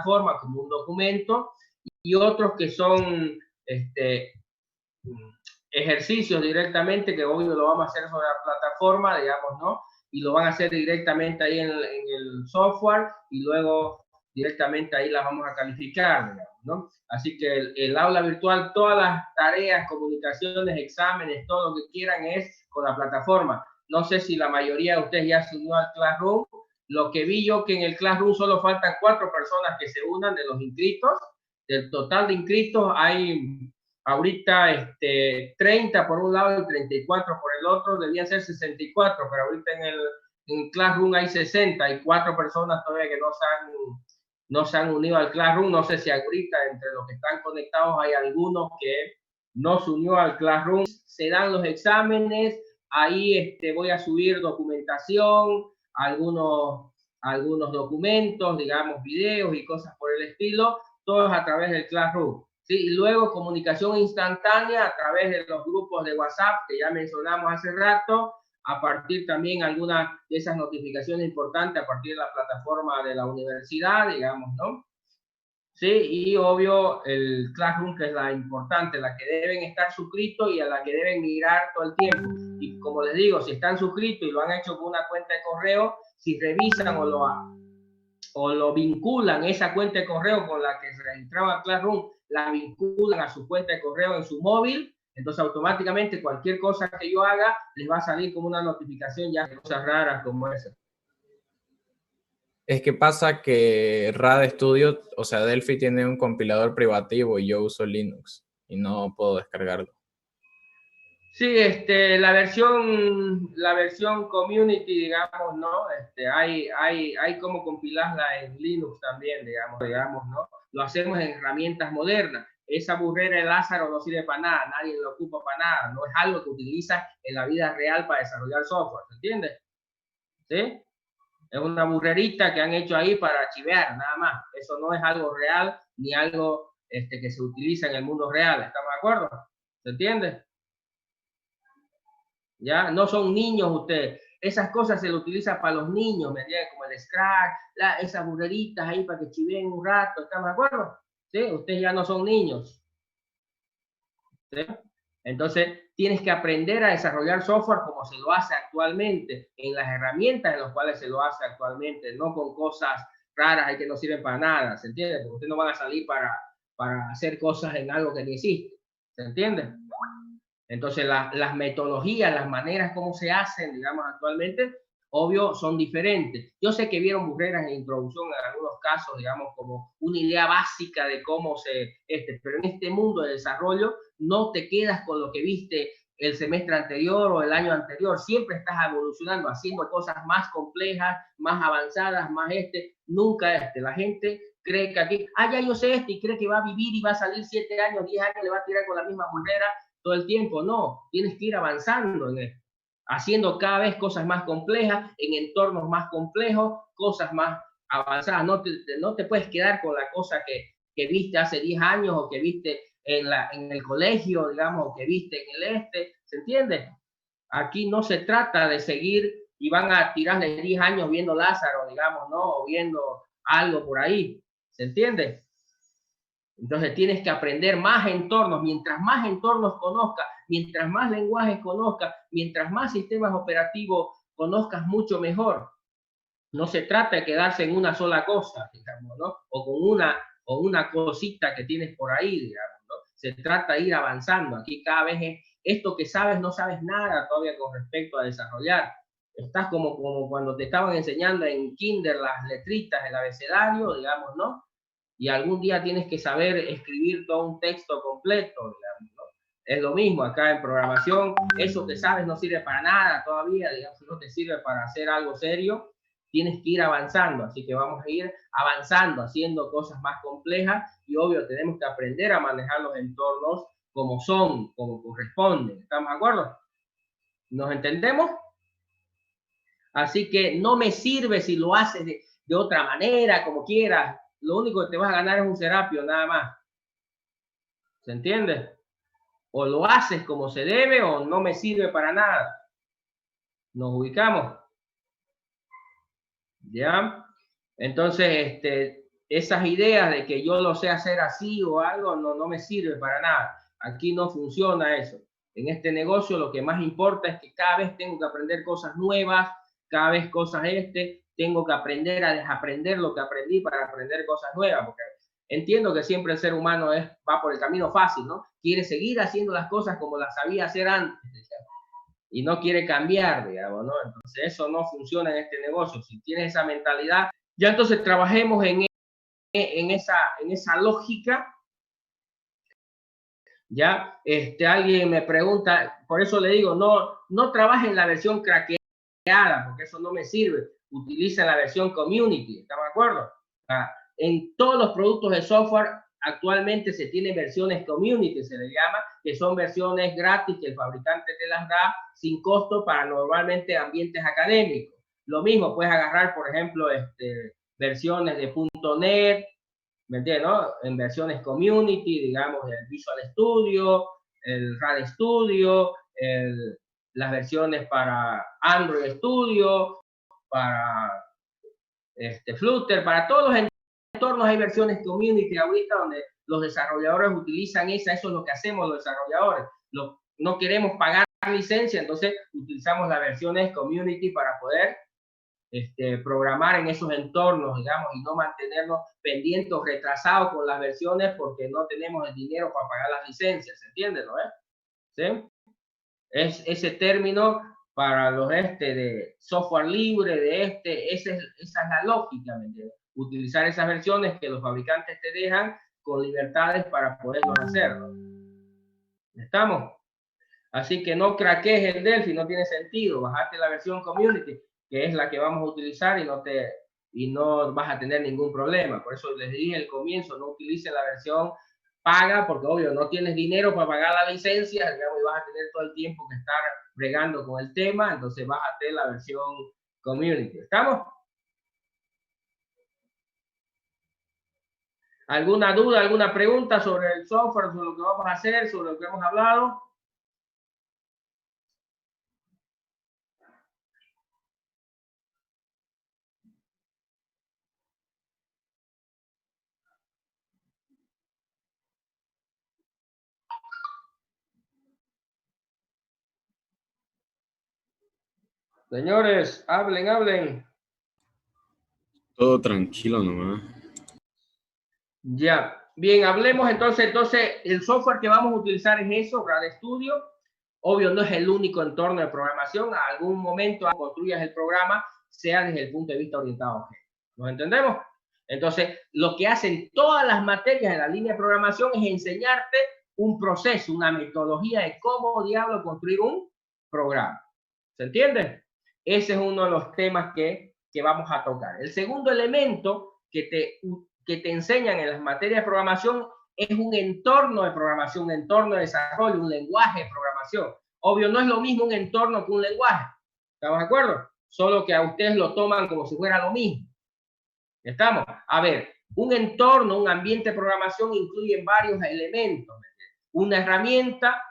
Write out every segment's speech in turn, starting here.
plataforma como un documento, y otros que son ejercicios directamente, que obvio lo vamos a hacer sobre la plataforma, digamos, ¿no? Y lo van a hacer directamente ahí en el software, y luego directamente ahí las vamos a calificar, digamos, ¿no? Así que el aula virtual, todas las tareas, comunicaciones, exámenes, todo lo que quieran es con la plataforma. No sé si la mayoría de ustedes ya se unió al Classroom. Lo que vi yo que en el Classroom solo faltan 4 personas que se unan de los inscritos. Del total de inscritos hay ahorita 30 por un lado y 34 por el otro. Debían ser 64, pero ahorita en Classroom hay 60 y 4 personas todavía que no se han unido al Classroom. No sé si ahorita entre los que están conectados hay algunos que no se unió al Classroom. Se dan los exámenes, ahí voy a subir documentación, algunos documentos, digamos, videos y cosas por el estilo, todos a través del Classroom. ¿Sí? Y luego comunicación instantánea a través de los grupos de WhatsApp que ya mencionamos hace rato, a partir también algunas de esas notificaciones importantes a partir de la plataforma de la universidad, digamos, ¿no? Sí, y obvio el Classroom, que es la importante, la que deben estar suscritos y a la que deben mirar todo el tiempo. Y como les digo, si están suscritos y lo han hecho con una cuenta de correo, si revisan o lo vinculan esa cuenta de correo con la que se registraron a Classroom, la vinculan a su cuenta de correo en su móvil, entonces automáticamente cualquier cosa que yo haga les va a salir como una notificación ya de cosas raras como esa. Es que pasa que RAD Studio, o sea, Delphi tiene un compilador privativo y yo uso Linux y no puedo descargarlo. Sí, la versión community, digamos, ¿no? Hay como compilarla en Linux también, digamos, ¿no? Lo hacemos en herramientas modernas. Esa burrera de Lázaro no sirve para nada, nadie lo ocupa para nada, no es algo que utilizas en la vida real para desarrollar software, ¿se entiende? ¿Sí? Es una burrerita que han hecho ahí para archivar, nada más. Eso no es algo real ni algo que se utiliza en el mundo real, ¿estamos de acuerdo? ¿Se entiende? ¿Ya? No son niños ustedes. Esas cosas se lo utiliza para los niños, ¿me entienden? Como el Scratch, esas burreritas ahí para que chiveen un rato, ¿estamos de acuerdo? ¿Sí? Ustedes ya no son niños. ¿Sí? Entonces, tienes que aprender a desarrollar software como se lo hace actualmente, en las herramientas en las cuales se lo hace actualmente, no con cosas raras y que no sirven para nada, ¿se entiende? Porque ustedes no van a salir para hacer cosas en algo que ni existe, ¿se entiende? Entonces, las metodologías, las maneras como se hacen, digamos, actualmente, obvio, son diferentes. Yo sé que vieron burreras en introducción en algunos casos, digamos, como una idea básica de cómo pero en este mundo de desarrollo no te quedas con lo que viste el semestre anterior o el año anterior, siempre estás evolucionando, haciendo cosas más complejas, más avanzadas, nunca La gente cree que aquí, ya yo sé y cree que va a vivir y va a salir 7 años, 10 años, le va a tirar con la misma burrera todo el tiempo. No, tienes que ir avanzando en esto, haciendo cada vez cosas más complejas, en entornos más complejos, cosas más avanzadas. No te puedes quedar con la cosa que viste hace 10 años o que viste en el colegio, digamos, o que viste en el ¿se entiende? Aquí no se trata de seguir y van a tirarle 10 años viendo Lázaro, digamos, ¿no? O viendo algo por ahí, ¿se entiende? Entonces tienes que aprender más entornos. Mientras más entornos conozcas, mientras más lenguajes conozcas, mientras más sistemas operativos conozcas, mucho mejor. No se trata de quedarse en una sola cosa, digamos, ¿no? O con una cosita que tienes por ahí, digamos, ¿no? Se trata de ir avanzando. Aquí cada vez esto que sabes, no sabes nada todavía con respecto a desarrollar. Estás como cuando te estaban enseñando en kinder las letritas, el abecedario, digamos, ¿no? Y algún día tienes que saber escribir todo un texto completo, digamos, ¿no? Es lo mismo acá en programación, eso que sabes no sirve para nada todavía, digamos, no te sirve para hacer algo serio, tienes que ir avanzando, así que vamos a ir avanzando, haciendo cosas más complejas y obvio tenemos que aprender a manejar los entornos como son, como corresponden, ¿estamos de acuerdo? ¿Nos entendemos? Así que no me sirve si lo haces de otra manera, como quieras. Lo único que te vas a ganar es un serapio, nada más. ¿Se entiende? O lo haces como se debe o no me sirve para nada. Nos ubicamos. ¿Ya? Entonces, esas ideas de que yo lo sé hacer así o algo no me sirve para nada. Aquí no funciona eso. En este negocio lo que más importa es que cada vez tengo que aprender cosas nuevas, cada vez cosas tengo que aprender a desaprender lo que aprendí para aprender cosas nuevas, porque entiendo que siempre el ser humano va por el camino fácil, ¿no? Quiere seguir haciendo las cosas como las sabía hacer antes y no quiere cambiar, digamos, ¿no? Entonces eso no funciona en este negocio. Si tienes esa mentalidad, ya entonces trabajemos en esa lógica. Ya, alguien me pregunta, por eso le digo, no trabaje en la versión craqueada, porque eso no me sirve. Utiliza la versión community, ¿estamos de acuerdo? En todos los productos de software actualmente se tienen versiones community, se le llama, que son versiones gratis que el fabricante te las da sin costo para normalmente ambientes académicos. Lo mismo, puedes agarrar, por ejemplo, versiones de .NET, ¿me entiendes? ¿No? En versiones community, digamos, el Visual Studio, el RAD Studio, las versiones para Android Studio, para Flutter, para todos los entornos hay versiones community ahorita donde los desarrolladores utilizan eso es lo que hacemos los desarrolladores. No queremos pagar licencia, entonces utilizamos las versiones community para poder programar en esos entornos, digamos, y no mantenernos pendientes o retrasados con las versiones porque no tenemos el dinero para pagar las licencias, ¿se entiende, no? ¿Sí? Es ese término para los de software libre, esa es la lógica, ¿me entiendes? Utilizar esas versiones que los fabricantes te dejan con libertades para poderlo hacerlo. ¿Estamos? Así que no craquees el Delphi, no tiene sentido. Bajate la versión community, que es la que vamos a utilizar y no vas a tener ningún problema. Por eso les dije al comienzo, no utilicen la versión paga, porque obvio no tienes dinero para pagar la licencia, digamos, y vas a tener todo el tiempo que estar bregando con el tema, entonces bájate la versión community. ¿Estamos? ¿Alguna duda, alguna pregunta sobre el software, sobre lo que vamos a hacer, sobre lo que hemos hablado? Señores, hablen. Todo tranquilo nomás. Ya, bien, hablemos entonces, el software que vamos a utilizar es eso, RAD Studio. Obvio, no es el único entorno de programación. A algún momento construyas el programa, sea desde el punto de vista orientado a objetos. ¿Nos entendemos? Entonces, lo que hacen todas las materias en la línea de programación es enseñarte un proceso, una metodología de cómo diablo construir un programa. ¿Se entiende? Ese es uno de los temas que vamos a tocar. El segundo elemento que te enseñan en las materias de programación es un entorno de programación, un entorno de desarrollo, un lenguaje de programación. Obvio, no es lo mismo un entorno que un lenguaje. ¿Estamos de acuerdo? Solo que a ustedes lo toman como si fuera lo mismo. ¿Estamos? A ver, un entorno, un ambiente de programación incluye varios elementos. Una herramienta,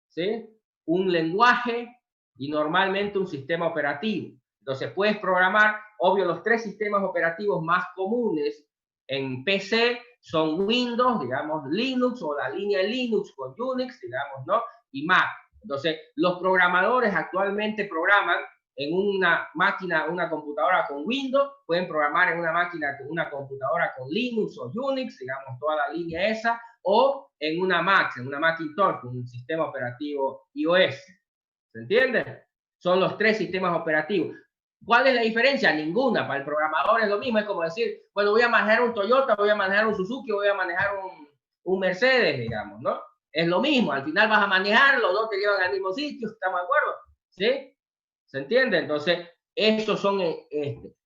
¿sí? Un lenguaje y normalmente un sistema operativo. Entonces puedes programar, obvio, los 3 sistemas operativos más comunes en PC son Windows, digamos, Linux o la línea Linux con Unix, digamos, ¿no? Y Mac. Entonces, los programadores actualmente programan en una máquina, una computadora con Windows, pueden programar en una máquina con una computadora con Linux o Unix, digamos, toda la línea esa, o en una Mac, en una Macintosh, con un sistema operativo iOS. ¿Se entiende? Son los 3 sistemas operativos. ¿Cuál es la diferencia? Ninguna. Para el programador es lo mismo. Es como decir, bueno, voy a manejar un Toyota, voy a manejar un Suzuki, voy a manejar un Mercedes, digamos, ¿no? Es lo mismo. Al final vas a manejar, los dos te llevan al mismo sitio, ¿estamos de acuerdo? ¿Sí? ¿Se entiende? Entonces, esos son...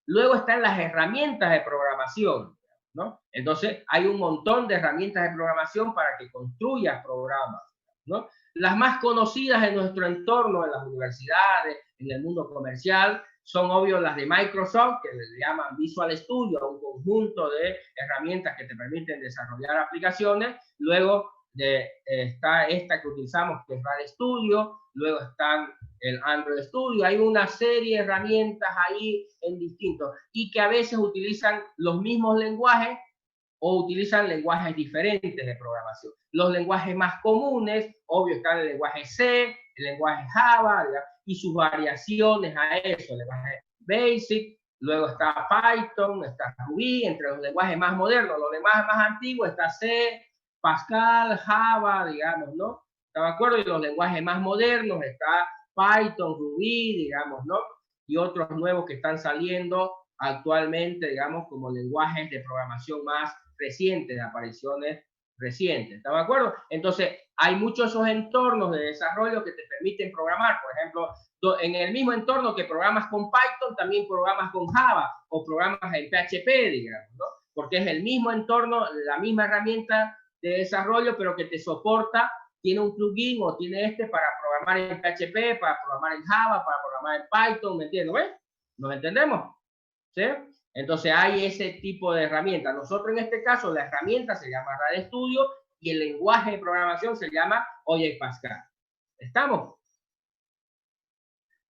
Luego están las herramientas de programación, ¿no? Entonces, hay un montón de herramientas de programación para que construyas programas, ¿no? Las más conocidas en nuestro entorno, en las universidades, en el mundo comercial, son obvio las de Microsoft, que se llaman Visual Studio, un conjunto de herramientas que te permiten desarrollar aplicaciones. Luego está esta que utilizamos, que es RAD Studio. Luego están el Android Studio. Hay una serie de herramientas ahí en distintos y que a veces utilizan los mismos lenguajes, o utilizan lenguajes diferentes de programación. Los lenguajes más comunes, obvio, están el lenguaje C, el lenguaje Java, y sus variaciones a eso, el lenguaje Basic, luego está Python, está Ruby, entre los lenguajes más modernos. Los lenguajes más antiguos está C, Pascal, Java, digamos, ¿no? ¿Está de acuerdo? Y los lenguajes más modernos está Python, Ruby, digamos, ¿no? Y otros nuevos que están saliendo actualmente, digamos, como lenguajes de programación más recientes, de apariciones recientes. ¿Está de acuerdo? Entonces, hay muchos esos entornos de desarrollo que te permiten programar. Por ejemplo, en el mismo entorno que programas con Python, también programas con Java o programas en PHP, digamos, ¿no? Porque es el mismo entorno, la misma herramienta de desarrollo, pero que te soporta, tiene un plugin o tiene para programar en PHP, para programar en Java, para programar en Python, ¿me entiendes? ¿Ves? ¿Nos entendemos? ¿Sí? Entonces hay ese tipo de herramientas. Nosotros en este caso la herramienta se llama RADstudio y el lenguaje de programación se llama Object Pascal. ¿Estamos?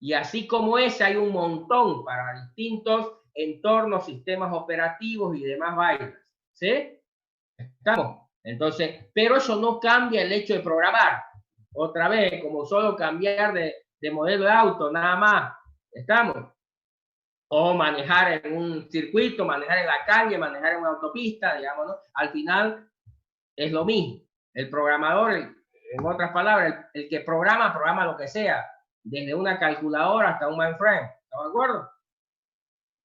Y así como ese hay un montón para distintos entornos, sistemas operativos y demás vainas. ¿Sí? ¿Estamos? Entonces, pero eso no cambia el hecho de programar. Otra vez, como solo cambiar de modelo de auto, nada más. ¿Estamos? O manejar en un circuito, manejar en la calle, manejar en una autopista, digamos, ¿no? Al final es lo mismo. El programador, en otras palabras, el que programa lo que sea, desde una calculadora hasta un mainframe. ¿Estás de acuerdo?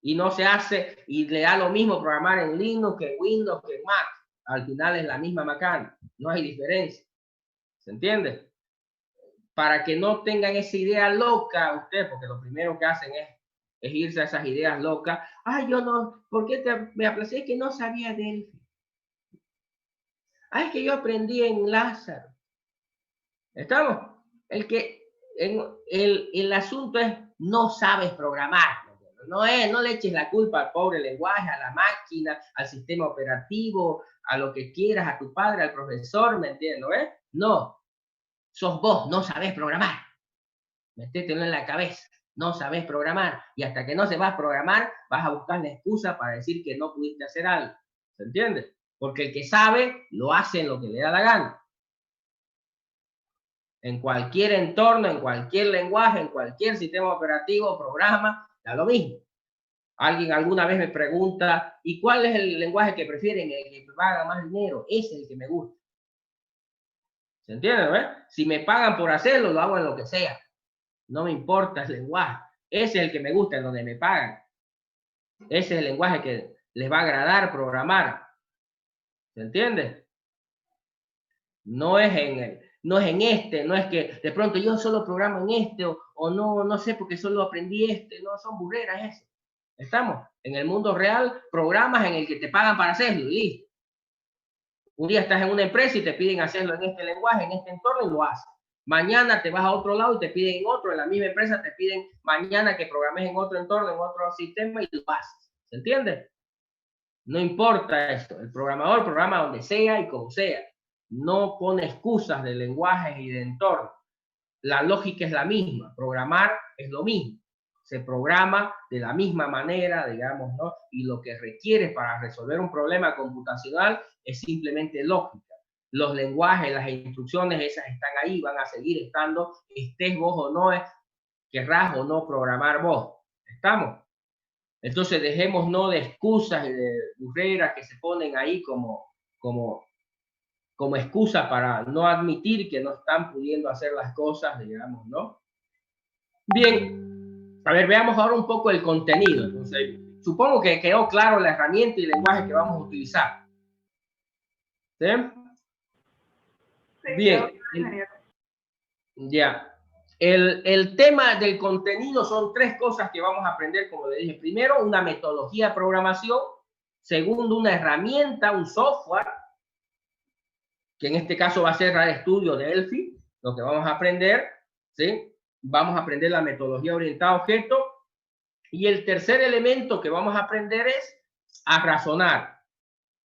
Y no se hace, y le da lo mismo programar en Linux que en Windows, que en Mac. Al final es la misma macana, no hay diferencia. ¿Se entiende? Para que no tengan esa idea loca ustedes, porque lo primero que hacen es irse a esas ideas locas. Ay, yo no, ¿por qué me aplacé? Que no sabía Delphi. Ay, es que yo aprendí en Lázaro. ¿Estamos? El asunto es, no sabes programar. No le eches la culpa al pobre lenguaje, a la máquina, al sistema operativo, a lo que quieras, a tu padre, al profesor, ¿me entiendes? No, sos vos, no sabés programar. Métetelo en la cabeza. No sabes programar, y hasta que no sepas programar vas a buscar la excusa para decir que no pudiste hacer algo. ¿Se entiende? Porque el que sabe lo hace en lo que le da la gana. En cualquier entorno, en cualquier lenguaje, en cualquier sistema operativo, programa, da lo mismo. Alguien alguna vez me pregunta, ¿y cuál es el lenguaje que prefieren? El que me paga más dinero. Ese es el que me gusta. ¿Se entiende? Si me pagan por hacerlo, lo hago en lo que sea. No me importa el lenguaje. Ese es el que me gusta, en donde me pagan. Ese es el lenguaje que les va a agradar programar. ¿Se entiende? No es en este, no es que de pronto yo solo programo en este o no sé porque solo aprendí este. No, son burreras eso. Estamos en el mundo real, programas en el que te pagan para hacerlo y listo. Un día estás en una empresa y te piden hacerlo en este lenguaje, en este entorno y lo haces. Mañana te vas a otro lado y te piden en otro, en la misma empresa te piden mañana que programes en otro entorno, en otro sistema y lo haces. ¿Se entiende? No importa esto. El programador programa donde sea y como sea. No pone excusas de lenguajes y de entorno. La lógica es la misma. Programar es lo mismo. Se programa de la misma manera, digamos, ¿no? Y lo que requiere para resolver un problema computacional es simplemente lógica. Los lenguajes, las instrucciones, esas están ahí, van a seguir estando, estés vos o no, querrás o no programar vos. ¿Estamos? Entonces dejemos no de excusas y de burreras que se ponen ahí como excusa para no admitir que no están pudiendo hacer las cosas, digamos, ¿no? Bien, a ver, veamos ahora un poco el contenido. Entonces, supongo que quedó claro la herramienta y el lenguaje que vamos a utilizar. ¿Sí? Bien. Ya. El tema del contenido son tres cosas que vamos a aprender, como le dije. Primero, una metodología de programación. Segundo, una herramienta, un software, que en este caso va a ser RADstudio de Delphi, lo que vamos a aprender, ¿sí? Vamos a aprender la metodología orientada a objetos. Y el tercer elemento que vamos a aprender es a razonar,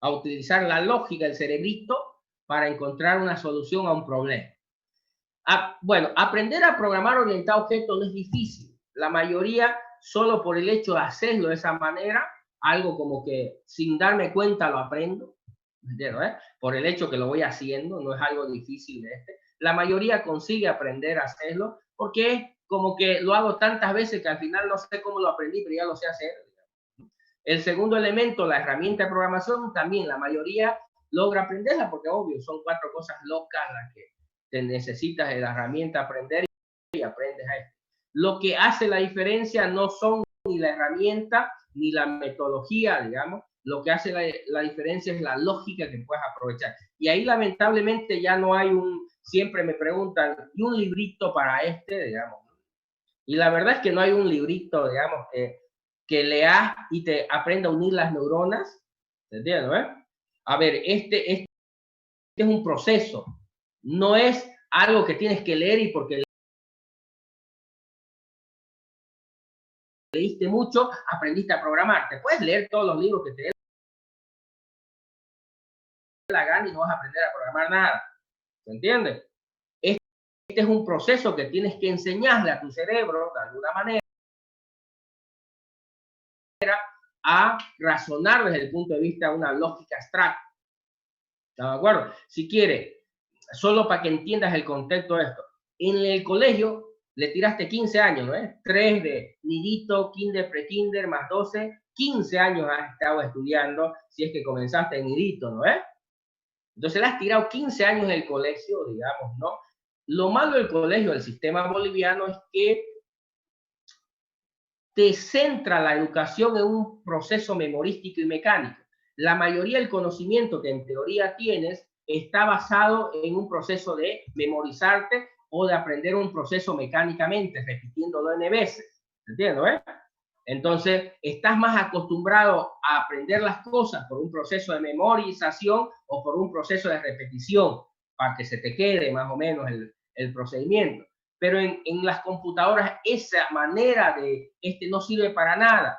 a utilizar la lógica del cerebrito para encontrar una solución a un problema. Bueno, aprender a programar orientado a objetos no es difícil. La mayoría, solo por el hecho de hacerlo de esa manera, algo como que sin darme cuenta lo aprendo. ¿me entiendes? Por el hecho que lo voy haciendo, no es algo difícil de La mayoría consigue aprender a hacerlo porque es como que lo hago tantas veces que al final no sé cómo lo aprendí, pero ya lo sé hacer. El segundo elemento, la herramienta de programación, también la mayoría logra aprenderla porque obvio, son 4 cosas locas las que te necesitas de la herramienta aprender y aprendes a esto. Lo que hace la diferencia no son ni la herramienta ni la metodología, digamos. Lo que hace la diferencia es la lógica que puedes aprovechar. Y ahí lamentablemente ya no hay siempre me preguntan, ¿y un librito para digamos? Y la verdad es que no hay un librito, digamos, que leas y te aprenda a unir las neuronas. ¿Te entiendes? A ver, este es un proceso. No es algo que tienes que leer y porque leíste mucho, aprendiste a programar. Te puedes leer todos los libros que te dé la gana y no vas a aprender a programar nada. ¿Se entiende? Este es un proceso que tienes que enseñarle a tu cerebro, de alguna manera, a razonar desde el punto de vista de una lógica abstracta. ¿Está de acuerdo? Si quiere, solo para que entiendas el contexto de esto, en el colegio le tiraste 15 años, ¿no? 3 de nidito, kinder, prekinder, más 12, 15 años has estado estudiando, si es que comenzaste en nidito, ¿no? Entonces le has tirado 15 años en el colegio, digamos, ¿no? Lo malo del colegio, del sistema boliviano, es que te centra la educación en un proceso memorístico y mecánico. La mayoría del conocimiento que en teoría tienes está basado en un proceso de memorizarte o de aprender un proceso mecánicamente, repitiéndolo N veces. ¿Entiendes? Entonces, estás más acostumbrado a aprender las cosas por un proceso de memorización o por un proceso de repetición, para que se te quede más o menos el procedimiento. Pero en las computadoras esa manera de no sirve para nada.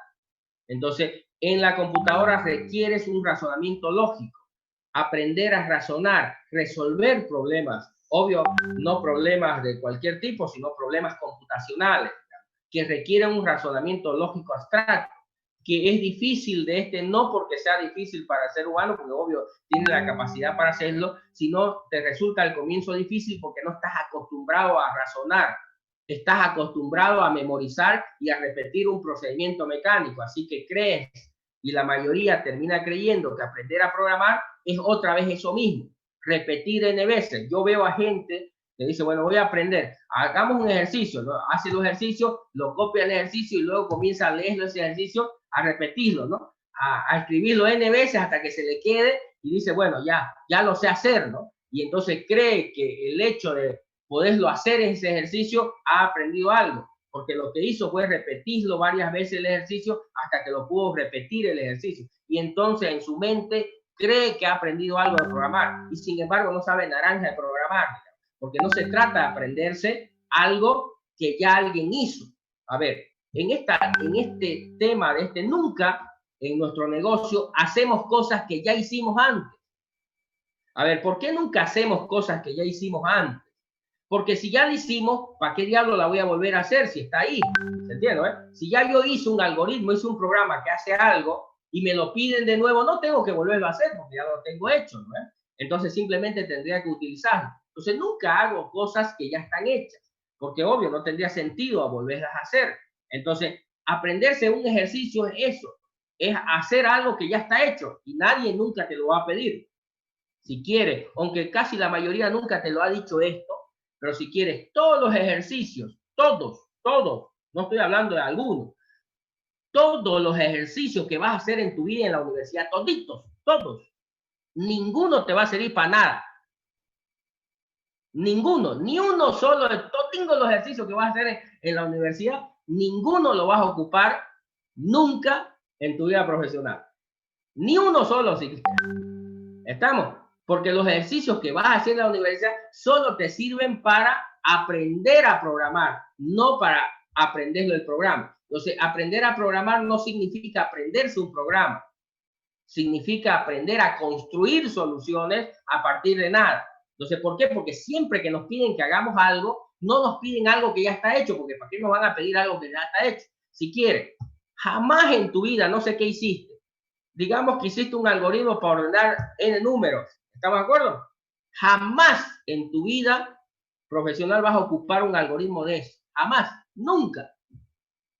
Entonces, en la computadora requieres un razonamiento lógico, aprender a razonar, resolver problemas, obvio, no problemas de cualquier tipo, sino problemas computacionales, que requieren un razonamiento lógico abstracto, que es difícil no porque sea difícil para el ser humano, porque obvio tiene la capacidad para hacerlo, sino te resulta al comienzo difícil porque no estás acostumbrado a razonar, estás acostumbrado a memorizar y a repetir un procedimiento mecánico, así que crees, y la mayoría termina creyendo que aprender a programar es otra vez eso mismo, repetir N veces. Yo veo a gente que dice, bueno, voy a aprender, hagamos un ejercicio, ¿no? Hace los ejercicios, lo copia el ejercicio y luego comienza a leer ese ejercicio, a repetirlo, ¿no? A escribirlo N veces hasta que se le quede y dice, bueno, ya lo sé hacer, ¿no? Y entonces cree que el hecho de poderlo hacer ese ejercicio ha aprendido algo, porque lo que hizo fue repetirlo varias veces el ejercicio hasta que lo pudo repetir el ejercicio. Y entonces en su mente cree que ha aprendido algo de programar y sin embargo no sabe naranja de programar, porque no se trata de aprenderse algo que ya alguien hizo. A ver, en este tema de nunca en nuestro negocio hacemos cosas que ya hicimos antes. A ver, ¿por qué nunca hacemos cosas que ya hicimos antes? Porque si ya lo hicimos, ¿para qué diablo la voy a volver a hacer si está ahí? ¿Se entiende? Si ya yo hice un algoritmo, hice un programa que hace algo y me lo piden de nuevo, no tengo que volverlo a hacer porque ya lo tengo hecho, ¿no? Entonces simplemente tendría que utilizarlo. Entonces nunca hago cosas que ya están hechas, porque obvio no tendría sentido a volverlas a hacer. Entonces, aprenderse un ejercicio es eso, es hacer algo que ya está hecho y nadie nunca te lo va a pedir. Si quieres, aunque casi la mayoría nunca te lo ha dicho esto, pero si quieres todos los ejercicios, todos, no estoy hablando de algunos, todos los ejercicios que vas a hacer en tu vida en la universidad, toditos, todos, ninguno te va a servir para nada. Ninguno, ni uno solo de todos los ejercicios que vas a hacer en la universidad, ninguno lo vas a ocupar nunca en tu vida profesional. Ni uno solo, si ¿estamos? Porque los ejercicios que vas a hacer en la universidad solo te sirven para aprender a programar, no para aprenderlo el programa. Entonces, aprender a programar no significa aprenderse un programa. Significa aprender a construir soluciones a partir de nada. Entonces, ¿por qué? Porque siempre que nos piden que hagamos algo, no nos piden algo que ya está hecho, porque ¿para qué nos van a pedir algo que ya está hecho? Si quieres, jamás en tu vida, no sé qué hiciste, digamos que hiciste un algoritmo para ordenar n números, ¿estamos de acuerdo? Jamás en tu vida profesional vas a ocupar un algoritmo de eso, jamás, nunca,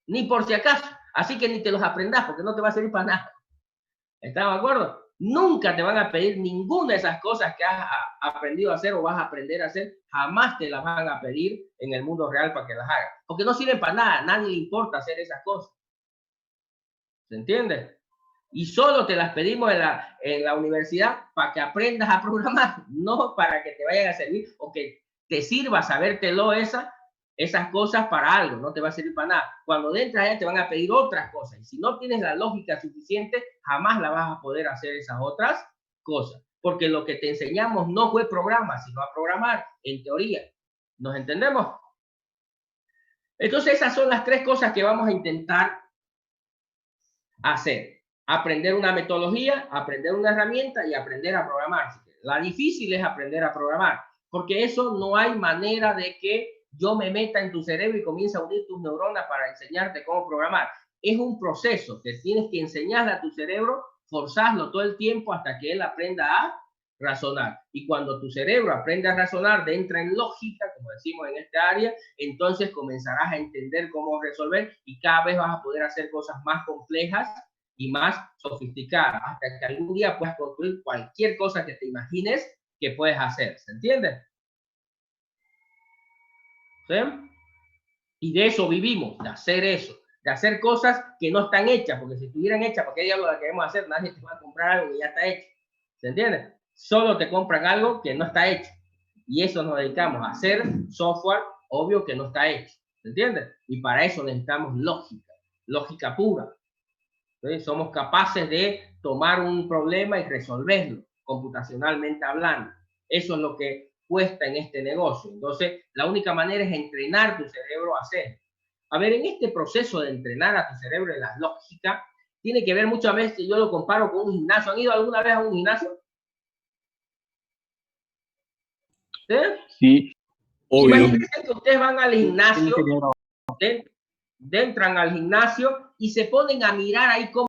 ni por si acaso, así que ni te los aprendas porque no te va a servir para nada, ¿estamos de acuerdo? Nunca te van a pedir ninguna de esas cosas que has aprendido a hacer o vas a aprender a hacer, jamás te las van a pedir en el mundo real para que las hagas, porque no sirven para nada, a nadie le importa hacer esas cosas, ¿se entiende? Y solo te las pedimos en la universidad para que aprendas a programar, no para que te vayan a servir o que te sirva sabértelo esas cosas para algo, no te va a servir para nada. Cuando entras allá te van a pedir otras cosas y si no tienes la lógica suficiente, jamás la vas a poder hacer esas otras cosas. Porque lo que te enseñamos no fue programa, sino a programar, en teoría. ¿Nos entendemos? Entonces esas son las tres cosas que vamos a intentar hacer. Aprender una metodología, aprender una herramienta y aprender a programar. La difícil es aprender a programar, porque eso no hay manera de que yo me meta en tu cerebro y comience a unir tus neuronas para enseñarte cómo programar. Es un proceso que tienes que enseñarle a tu cerebro, forzarlo todo el tiempo hasta que él aprenda a razonar. Y cuando tu cerebro aprende a razonar, entra en lógica, como decimos en esta área, entonces comenzarás a entender cómo resolver y cada vez vas a poder hacer cosas más complejas y más sofisticadas, hasta que algún día puedas construir cualquier cosa que te imagines que puedes hacer. ¿Se entiende? ¿Sí? Y de eso vivimos, de hacer eso, de hacer cosas que no están hechas, porque si estuvieran hechas, ¿por qué diablos las queremos hacer? Nadie te va a comprar algo que ya está hecho. ¿Se entiende? Solo te compran algo que no está hecho. Y eso nos dedicamos a hacer software, obvio que no está hecho. ¿Se entiende? Y para eso necesitamos lógica, lógica pura. Entonces, somos capaces de tomar un problema y resolverlo, computacionalmente hablando. Eso es lo que cuesta en este negocio. Entonces, la única manera es entrenar tu cerebro a hacer. A ver, en este proceso de entrenar a tu cerebro en la lógica, tiene que ver muchas veces, yo lo comparo con un gimnasio. ¿Han ido alguna vez a un gimnasio? ¿Sí? Sí, obvio. Imagínense que ustedes van al gimnasio, entran al gimnasio y se ponen a mirar ahí cómo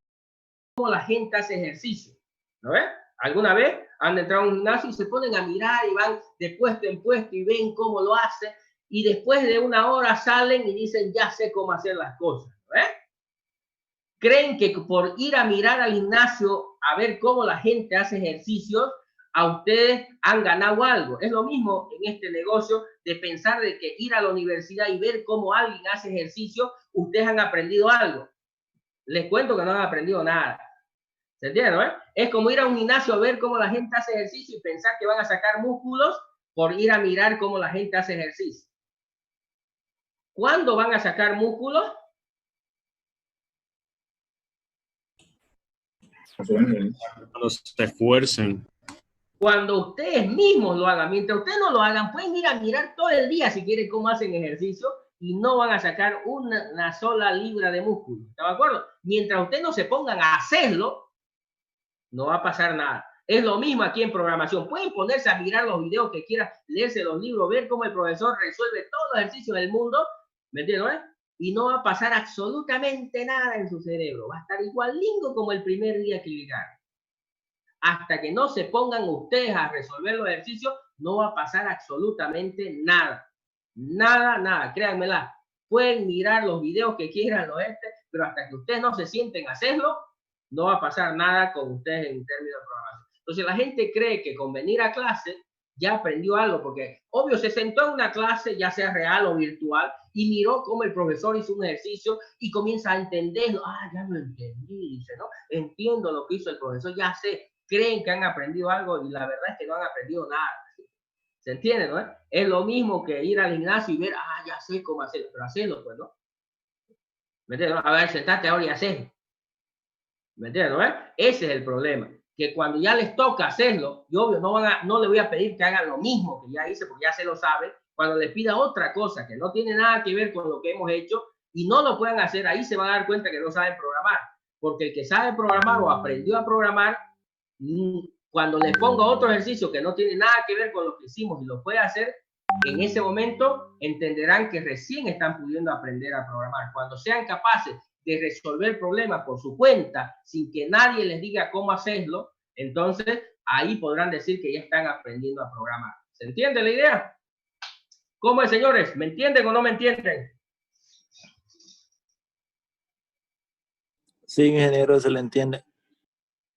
la gente hace ejercicio. ¿No ves? ¿Alguna vez han entrado a un gimnasio y se ponen a mirar y van de puesto en puesto y ven cómo lo hace? Y después de una hora salen y dicen, ya sé cómo hacer las cosas. ¿No ves? Creen que por ir a mirar al gimnasio a ver cómo la gente hace ejercicios, a ustedes han ganado algo. Es lo mismo en este negocio de pensar de que ir a la universidad y ver cómo alguien hace ejercicio, ustedes han aprendido algo. Les cuento que no han aprendido nada. ¿Se entiende? ¿Eh? Es como ir a un gimnasio a ver cómo la gente hace ejercicio y pensar que van a sacar músculos por ir a mirar cómo la gente hace ejercicio. ¿Cuándo van a sacar músculos? Cuando se esfuercen. Cuando ustedes mismos lo hagan. Mientras ustedes no lo hagan, pueden ir a mirar todo el día si quieren cómo hacen ejercicio y no van a sacar una sola libra de músculo. ¿Está de acuerdo? Mientras ustedes no se pongan a hacerlo, no va a pasar nada. Es lo mismo aquí en programación. Pueden ponerse a mirar los videos que quieran, leerse los libros, ver cómo el profesor resuelve todos los ejercicios del mundo, ¿me entiendes? Y no va a pasar absolutamente nada en su cerebro. Va a estar igual lindo como el primer día que llegaron. Hasta que no se pongan ustedes a resolver los ejercicios, no va a pasar absolutamente nada. Nada, nada, créanmela. Pueden mirar los videos que quieran, pero hasta que ustedes no se sienten a hacerlo, no va a pasar nada con ustedes en términos de programación. Entonces la gente cree que con venir a clase ya aprendió algo, porque obvio se sentó en una clase, ya sea real o virtual, y miró cómo el profesor hizo un ejercicio y comienza a entenderlo. Ah, ya lo entendí, dice, ¿no? Entiendo lo que hizo el profesor, ya sé. Creen que han aprendido algo y la verdad es que no han aprendido nada. ¿Se entiende, no? Es lo mismo que ir al gimnasio y ver, ah, ya sé cómo hacerlo, pero hacerlo, pues, ¿no? ¿Me entiendes? A ver, sentate ahora y hacerlo. ¿Me entiendes? ¿No? Ese es el problema, que cuando ya les toca hacerlo, y obvio no le voy a pedir que hagan lo mismo que ya hice, porque ya se lo saben. Cuando les pida otra cosa que no tiene nada que ver con lo que hemos hecho y no lo puedan hacer, ahí se van a dar cuenta que no saben programar, porque el que sabe programar o aprendió a programar, cuando les ponga otro ejercicio que no tiene nada que ver con lo que hicimos y lo puede hacer, en ese momento entenderán que recién están pudiendo aprender a programar. Cuando sean capaces de resolver problemas por su cuenta, sin que nadie les diga cómo hacerlo, entonces ahí podrán decir que ya están aprendiendo a programar. ¿Se entiende la idea? ¿Cómo es, señores? ¿Me entienden o no me entienden? Sí, ingeniero, se le entiende.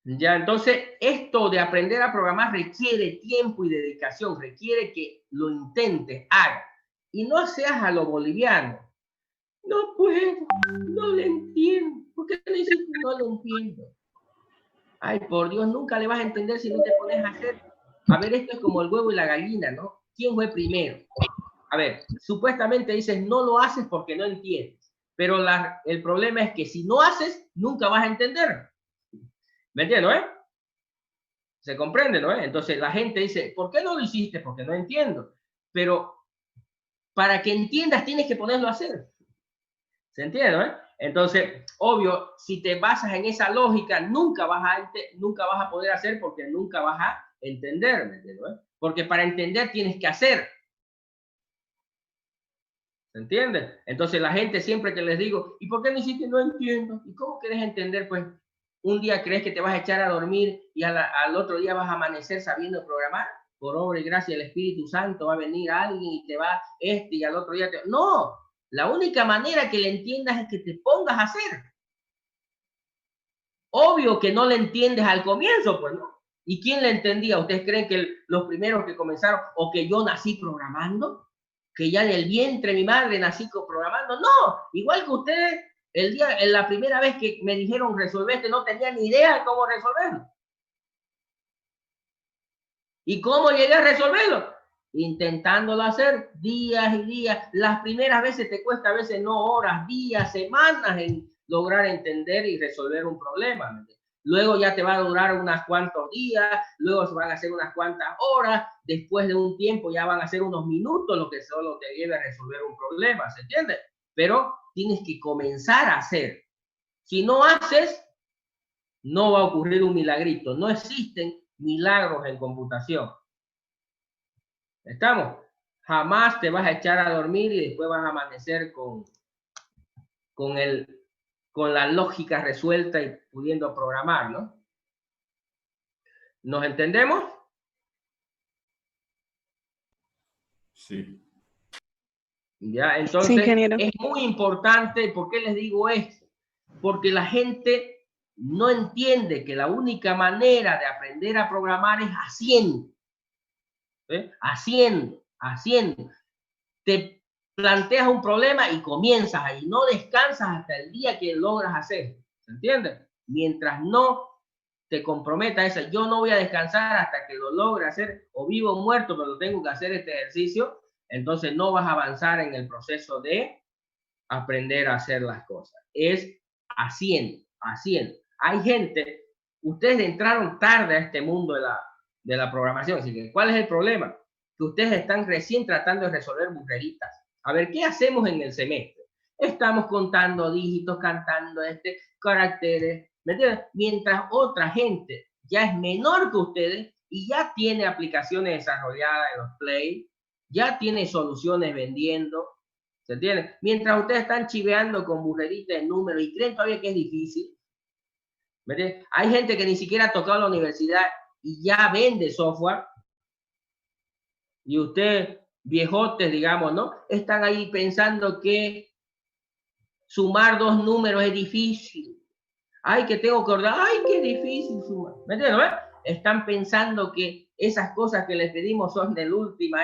Ya, entonces, esto de aprender a programar requiere tiempo y dedicación, requiere que lo intentes, haga. Y no seas a lo boliviano. No puedo, no lo entiendo. ¿Por qué me dices que no lo entiendo? Ay, por Dios, nunca le vas a entender si no te pones a hacer. A ver, esto es como el huevo y la gallina, ¿no? ¿Quién fue primero? A ver, supuestamente dices, no lo haces porque no entiendes. Pero el problema es que si no haces, nunca vas a entender. ¿Me entiendes, no? Se comprende, ¿no? Entonces la gente dice, ¿por qué no lo hiciste? Porque no entiendo. Pero para que entiendas tienes que ponerlo a hacer. ¿Se entiende, no? Entonces, obvio, si te basas en esa lógica, nunca vas a poder hacer porque nunca vas a entender, ¿me entiendes, no? Porque para entender tienes que hacer. ¿Se entiende? Entonces la gente siempre que les digo, ¿y por qué no hiciste? No entiendo. ¿Y cómo quieres entender? Pues un día crees que te vas a echar a dormir y al otro día vas a amanecer sabiendo programar. Por obra y gracia del Espíritu Santo va a venir alguien y te va y al otro día te... No, la única manera que le entiendas es que te pongas a hacer. Obvio que no le entiendes al comienzo, pues, ¿no? ¿Y quién le entendía? ¿Ustedes creen que los primeros que comenzaron o que yo nací programando? Que ya del vientre mi madre nací programando. No, igual que ustedes, en la primera vez que me dijeron resolver, no tenía ni idea de cómo resolverlo. ¿Y cómo llegué a resolverlo? Intentándolo hacer días y días. Las primeras veces te cuesta, a veces no horas, días, semanas en lograr entender y resolver un problema. Luego ya te va a durar unos cuantos días, luego se van a hacer unas cuantas horas, después de un tiempo ya van a ser unos minutos lo que solo te lleve a resolver un problema, ¿se entiende? Pero tienes que comenzar a hacer. Si no haces, no va a ocurrir un milagrito. No existen milagros en computación. ¿Estamos? Jamás te vas a echar a dormir y después vas a amanecer con la lógica resuelta y pudiendo programar, ¿no? ¿Nos entendemos? Sí. Ya, entonces Sí, ingeniero. es muy importante. ¿Por qué les digo esto? Porque la gente no entiende que la única manera de aprender a programar es haciendo. ¿Eh? Haciendo. Te planteas un problema y comienzas ahí. No descansas hasta el día que logras hacer. ¿Se entiende? Mientras no te comprometa esa, yo no voy a descansar hasta que lo logre hacer, o vivo o muerto, pero tengo que hacer este ejercicio, entonces no vas a avanzar en el proceso de aprender a hacer las cosas. Es haciendo. Hay gente, ustedes entraron tarde a este mundo de la programación, así que ¿cuál es el problema? Que ustedes están recién tratando de resolver burreritas. A ver, ¿qué hacemos en el semestre? Estamos contando dígitos, cantando caracteres, ¿me entiendes? Mientras otra gente ya es menor que ustedes y ya tiene aplicaciones desarrolladas en los Play, ya tiene soluciones vendiendo, ¿se entiende? Mientras ustedes están chiveando con burreritas de números y creen todavía que es difícil, ¿me entiendes? Hay gente que ni siquiera ha tocado la universidad y ya vende software, y ustedes, viejotes, digamos, ¿no? Están ahí pensando que sumar dos números es difícil. Ay, que tengo que ordenar. Ay, qué difícil sumar. ¿Me entiendes, no? Están pensando que esas cosas que les pedimos son del última.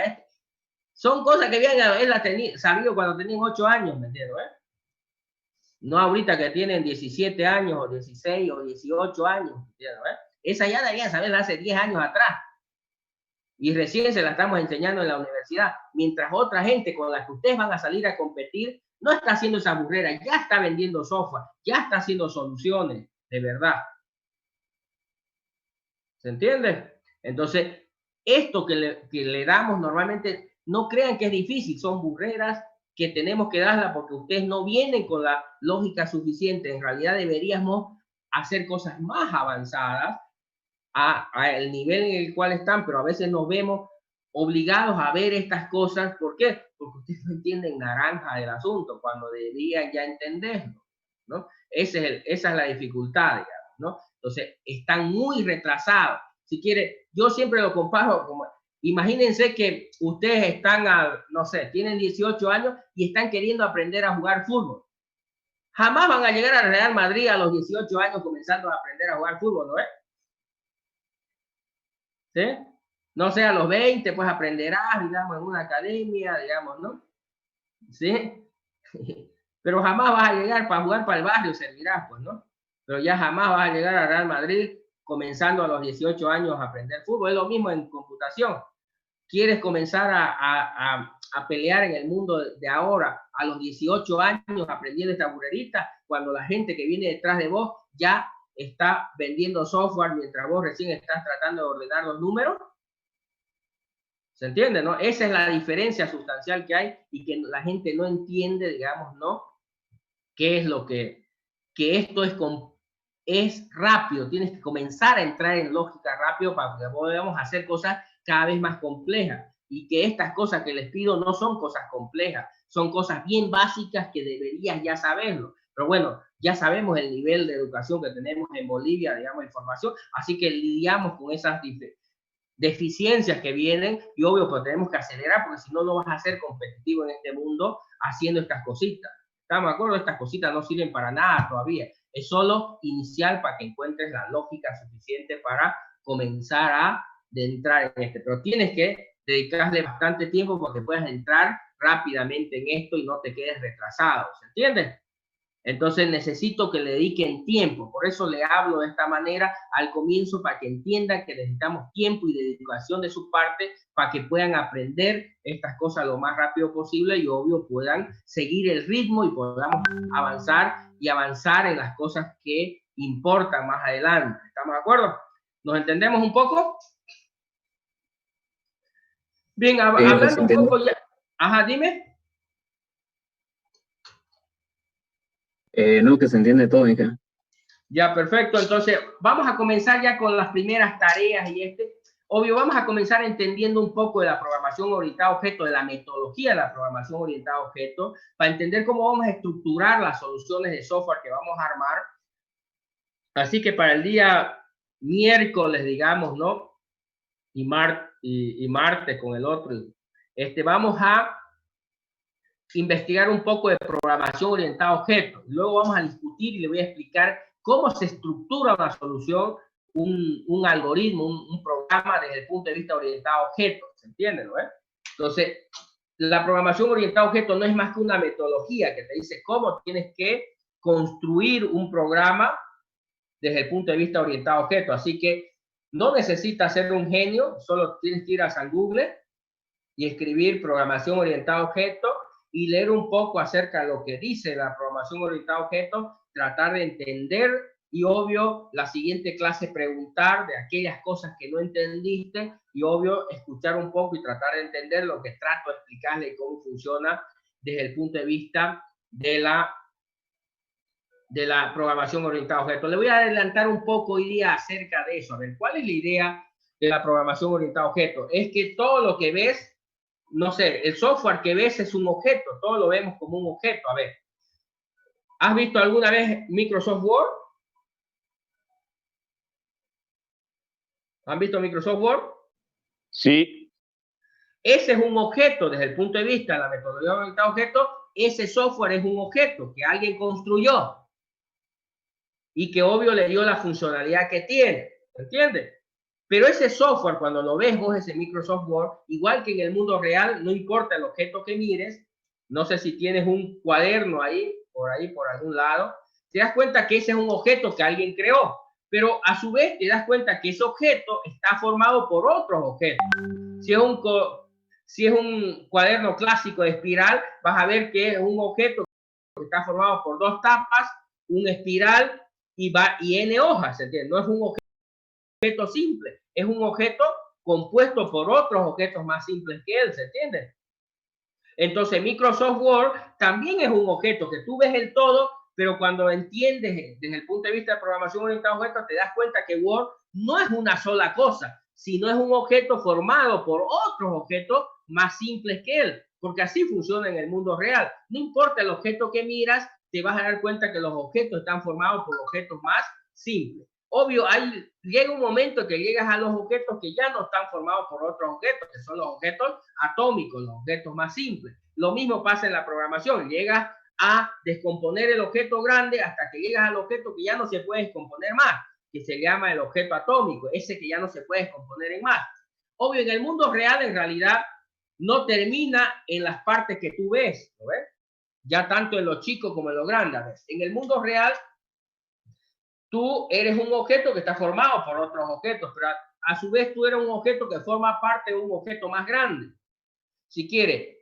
Son cosas que él la sabido cuando tenían 8 años, ¿me entiendes? No ahorita que tienen 17 años, o 16, o 18 años, ¿me entiendes? Esa ya deberían saberla hace 10 años atrás. Y recién se la estamos enseñando en la universidad, mientras otra gente con la que ustedes van a salir a competir no está haciendo esa burrera, ya está vendiendo software, ya está haciendo soluciones, de verdad. ¿Se entiende? Entonces, esto que le damos normalmente, no crean que es difícil, son burreras que tenemos que darlas porque ustedes no vienen con la lógica suficiente. En realidad deberíamos hacer cosas más avanzadas al nivel en el cual están, pero a veces nos vemos obligados a ver estas cosas. ¿Por qué? Porque ustedes no entienden naranja del asunto, cuando deberían ya entenderlo. ¿no? Esa es la dificultad, digamos, ¿no? Entonces, están muy retrasados. Si quiere, yo siempre lo comparo como, imagínense que ustedes están, no sé, tienen 18 años y están queriendo aprender a jugar fútbol. Jamás van a llegar al Real Madrid a los 18 años comenzando a aprender a jugar fútbol, ¿no es? ¿Sí? No sé, a los 20 pues aprenderás, digamos, en una academia, digamos, ¿no? ¿Sí? Pero jamás vas a llegar para jugar para el barrio, servirás, pues, ¿no? Pero ya jamás vas a llegar al Real Madrid comenzando a los 18 años a aprender fútbol. Es lo mismo en computación. Quieres comenzar a pelear en el mundo de ahora a los 18 años aprendiendo esta burrerita, cuando la gente que viene detrás de vos ya está vendiendo software mientras vos recién estás tratando de ordenar los números. ¿Se entiende, no? Esa es la diferencia sustancial que hay y que la gente no entiende, digamos, ¿no? ¿Qué es lo que esto es rápido? Tienes que comenzar a entrar en lógica rápido para que podamos hacer cosas cada vez más complejas, y que estas cosas que les pido no son cosas complejas, son cosas bien básicas que deberías ya saberlo. Pero bueno, ya sabemos el nivel de educación que tenemos en Bolivia, digamos, de formación, así que lidiamos con esas deficiencias que vienen, y obvio pues tenemos que acelerar, porque si no, no vas a ser competitivo en este mundo haciendo estas cositas. ¿Estamos de acuerdo? Estas cositas no sirven para nada todavía. Es solo inicial para que encuentres la lógica suficiente para comenzar a entrar en este. Pero tienes que dedicarle bastante tiempo para que puedas entrar rápidamente en esto y no te quedes retrasado. ¿Se entiende? Entonces necesito que le dediquen tiempo. Por eso le hablo de esta manera al comienzo, para que entiendan que necesitamos tiempo y dedicación de su parte para que puedan aprender estas cosas lo más rápido posible y obvio puedan seguir el ritmo y podamos avanzar en las cosas que importan más adelante. ¿Estamos de acuerdo? ¿Nos entendemos un poco? Bien, hablando un poco ya. Ajá, dime. No, que se entiende todo, hija. Ya, perfecto. Entonces, vamos a comenzar ya con las primeras tareas y obvio, vamos a comenzar entendiendo un poco de la programación orientada a objetos, de la metodología de la programación orientada a objetos, para entender cómo vamos a estructurar las soluciones de software que vamos a armar. Así que para el día miércoles, digamos, ¿no? Y martes con el otro, vamos a investigar un poco de programación orientada a objetos. Luego vamos a discutir y le voy a explicar cómo se estructura una solución, un algoritmo, un programa desde el punto de vista orientado a objetos. ¿Se entiende, no? Entonces, la programación orientada a objetos no es más que una metodología que te dice cómo tienes que construir un programa desde el punto de vista orientado a objetos. Así que no necesitas ser un genio, solo tienes que ir a San Google y escribir programación orientada a objetos y leer un poco acerca de lo que dice la programación orientada a objetos, tratar de entender y obvio la siguiente clase preguntar de aquellas cosas que no entendiste y obvio escuchar un poco y tratar de entender lo que trato de explicarle cómo funciona desde el punto de vista de la programación orientada a objetos. Le voy a adelantar un poco hoy día acerca de eso. A ver, ¿cuál es la idea de la programación orientada a objetos? Es que todo lo que ves, no sé, el software que ves es un objeto, todo lo vemos como un objeto. A ver, ¿has visto alguna vez Microsoft Word? ¿Han visto Microsoft Word? Sí. Ese es un objeto desde el punto de vista de la metodología orientada a objetos. Ese software es un objeto que alguien construyó y que obvio le dio la funcionalidad que tiene, ¿entiendes? Pero ese software, cuando lo ves vos, ese Microsoft Word, igual que en el mundo real, no importa el objeto que mires, no sé si tienes un cuaderno ahí, por algún lado, te das cuenta que ese es un objeto que alguien creó, pero a su vez te das cuenta que ese objeto está formado por otros objetos. Si es un cuaderno clásico de espiral, vas a ver que es un objeto que está formado por dos tapas, un espiral y N hojas, ¿entiendes? No es un objeto simple, es un objeto compuesto por otros objetos más simples que él, ¿se entiende? Entonces Microsoft Word también es un objeto que tú ves el todo, pero cuando entiendes desde el punto de vista de programación orientada a objetos, te das cuenta que Word no es una sola cosa, sino es un objeto formado por otros objetos más simples que él, porque así funciona en el mundo real. No importa el objeto que miras, te vas a dar cuenta que los objetos están formados por objetos más simples. Obvio, llega un momento que llegas a los objetos que ya no están formados por otros objetos, que son los objetos atómicos, los objetos más simples. Lo mismo pasa en la programación. Llegas a descomponer el objeto grande hasta que llegas al objeto que ya no se puede descomponer más, que se llama el objeto atómico, ese que ya no se puede descomponer en más. Obvio, en el mundo real, en realidad, no termina en las partes que tú ves, ¿no ves? Ya tanto en lo chico como en lo grande. ¿Ves? En el mundo real, tú eres un objeto que está formado por otros objetos, pero a su vez tú eres un objeto que forma parte de un objeto más grande. Si quieres,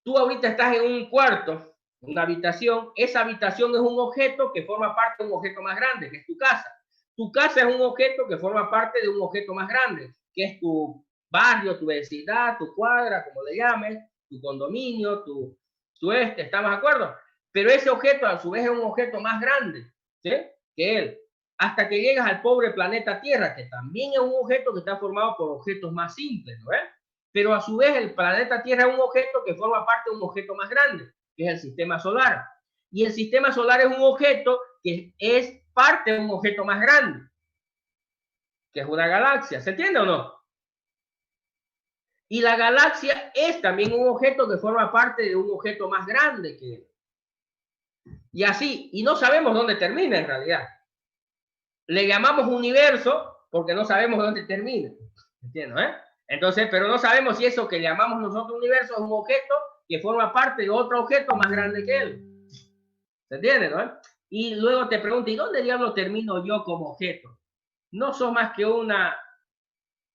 tú ahorita estás en un cuarto, una habitación, esa habitación es un objeto que forma parte de un objeto más grande, que es tu casa. Tu casa es un objeto que forma parte de un objeto más grande, que es tu barrio, tu vecindad, tu cuadra, como le llames, tu condominio, ¿estamos de acuerdo? Pero ese objeto a su vez es un objeto más grande, ¿sí? Que él, hasta que llegas al pobre planeta Tierra, que también es un objeto que está formado por objetos más simples, ¿no ves? Pero a su vez el planeta Tierra es un objeto que forma parte de un objeto más grande, que es el sistema solar. Y el sistema solar es un objeto que es parte de un objeto más grande, que es una galaxia. ¿Se entiende o no? Y la galaxia es también un objeto que forma parte de un objeto más grande que él. Y así, y no sabemos dónde termina en realidad. Le llamamos universo porque no sabemos dónde termina. ¿Entiendes? Entonces, pero no sabemos si eso que llamamos nosotros universo es un objeto que forma parte de otro objeto más grande que él. ¿Se entiende? ¿No? Y luego te pregunto, ¿y dónde diablo termino yo como objeto? No soy más que una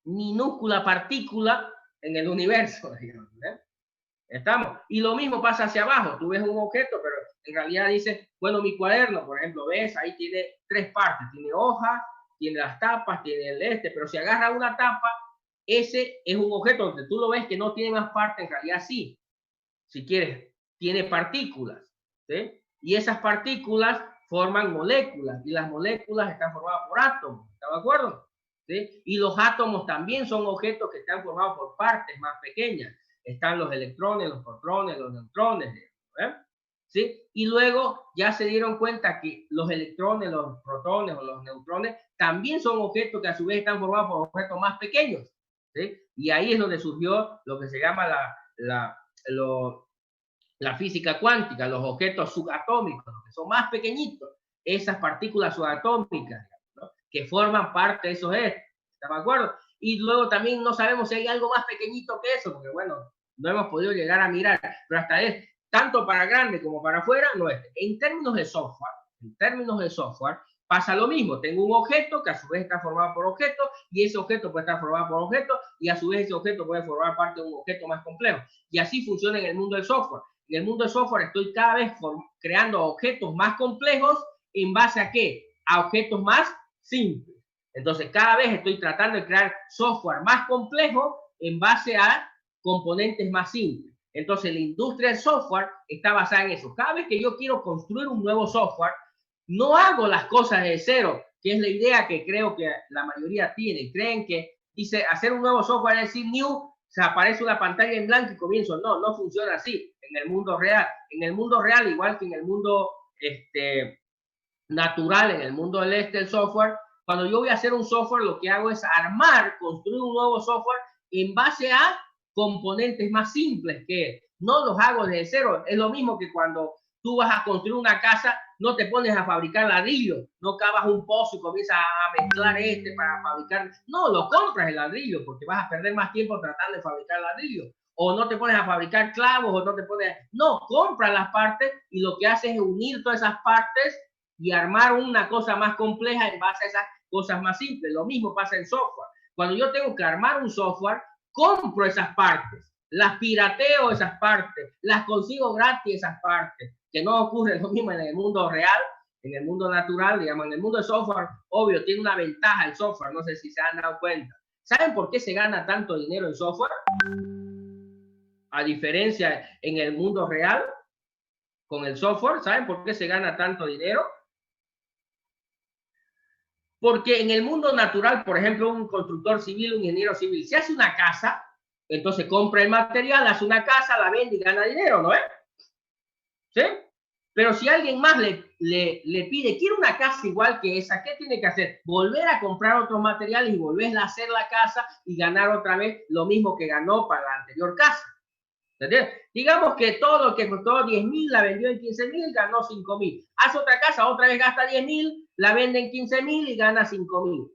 minúscula partícula en el universo, digamos, ¿eh? Estamos. Y lo mismo pasa hacia abajo. Tú ves un objeto, pero en realidad dices, bueno, mi cuaderno, por ejemplo, ves, ahí tiene 3 partes. Tiene hoja, tiene las tapas, tiene el pero si agarra una tapa, ese es un objeto donde tú lo ves que no tiene más partes, en realidad sí. Si quieres, tiene partículas, ¿sí? Y esas partículas forman moléculas, y las moléculas están formadas por átomos, ¿está de acuerdo? ¿Sí? Y los átomos también son objetos que están formados por partes más pequeñas. Están los electrones, los protones, los neutrones, ¿eh? ¿Sí? Y luego ya se dieron cuenta que los electrones, los protones o los neutrones también son objetos que a su vez están formados por objetos más pequeños, ¿sí? Y ahí es donde surgió lo que se llama la física cuántica, los objetos subatómicos, que son más pequeñitos, esas partículas subatómicas, ¿no? Que forman parte de esos ¿está de acuerdo? Y luego también no sabemos si hay algo más pequeñito que eso, porque bueno, no hemos podido llegar a mirar, pero hasta es tanto para grande como para afuera, no es. En términos de software, pasa lo mismo. Tengo un objeto que a su vez está formado por objetos, y ese objeto puede estar formado por objetos, y a su vez ese objeto puede formar parte de un objeto más complejo. Y así funciona en el mundo del software. En el mundo del software estoy cada vez creando objetos más complejos en base a ¿qué? A objetos más simples. Entonces, cada vez estoy tratando de crear software más complejo en base a componentes más simples. Entonces, la industria del software está basada en eso. Cada vez que yo quiero construir un nuevo software, no hago las cosas de cero, que es la idea que creo que la mayoría tiene. Creen que dice hacer un nuevo software es decir new, se aparece una pantalla en blanco y comienzo. No, no funciona así en el mundo real. En el mundo real, igual que en el mundo natural, en el mundo del software, cuando yo voy a hacer un software, lo que hago es construir un nuevo software en base a componentes más simples, que no los hago desde cero. Es lo mismo que cuando tú vas a construir una casa, no te pones a fabricar ladrillo, no cavas un pozo y comienzas a mezclar para fabricar. No, lo compras el ladrillo porque vas a perder más tiempo tratando de fabricar ladrillo. O no te pones a fabricar clavos, o no te pones. No, compras las partes y lo que haces es unir todas esas partes y armar una cosa más compleja en base a esas cosas más simples. Lo mismo pasa en software. Cuando yo tengo que armar un software, compro esas partes, las pirateo esas partes, las consigo gratis esas partes, que no ocurre lo mismo en el mundo real, en el mundo natural, digamos, en el mundo de software, obvio, tiene una ventaja el software, no sé si se han dado cuenta. ¿Saben por qué se gana tanto dinero en software? A diferencia en el mundo real, con el software, ¿saben por qué se gana tanto dinero? Porque en el mundo natural, por ejemplo, un constructor civil, un ingeniero civil, si hace una casa, entonces compra el material, hace una casa, la vende y gana dinero, ¿no es? ¿Sí? Pero si alguien más le pide, quiero una casa igual que esa, ¿qué tiene que hacer? Volver a comprar otros materiales y volver a hacer la casa y ganar otra vez lo mismo que ganó para la anterior casa. ¿Entiendes? Digamos que todo lo que costó 10.000 la vendió en 15.000, ganó 5.000. Hace otra casa, otra vez gasta 10.000, la vende en 15.000 y gana 5.000.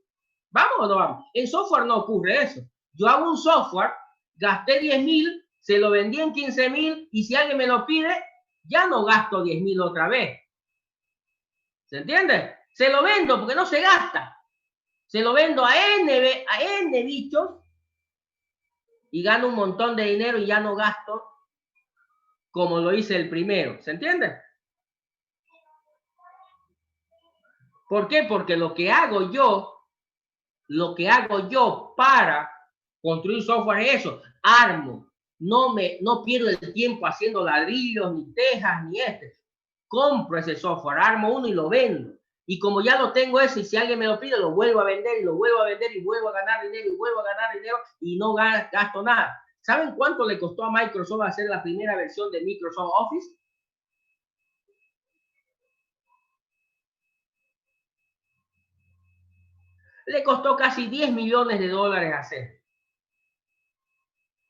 ¿Vamos o no vamos? En software no ocurre eso. Yo hago un software, gasté 10.000, se lo vendí en 15.000 y si alguien me lo pide, ya no gasto 10.000 otra vez. ¿Se entiende? Se lo vendo porque no se gasta. Se lo vendo a N bichos y gano un montón de dinero y ya no gasto como lo hice el primero. ¿Se entiende? ¿Por qué? Porque lo que hago yo para construir software es eso. Armo. No pierdo el tiempo haciendo ladrillos, ni tejas, ni compro ese software, armo uno y lo vendo. Y como ya lo tengo ese, y si alguien me lo pide, lo vuelvo a vender y lo vuelvo a vender y vuelvo a ganar dinero y vuelvo a ganar dinero y no gasto nada. ¿Saben cuánto le costó a Microsoft hacer la primera versión de Microsoft Office? Le costó casi $10 millones hacer.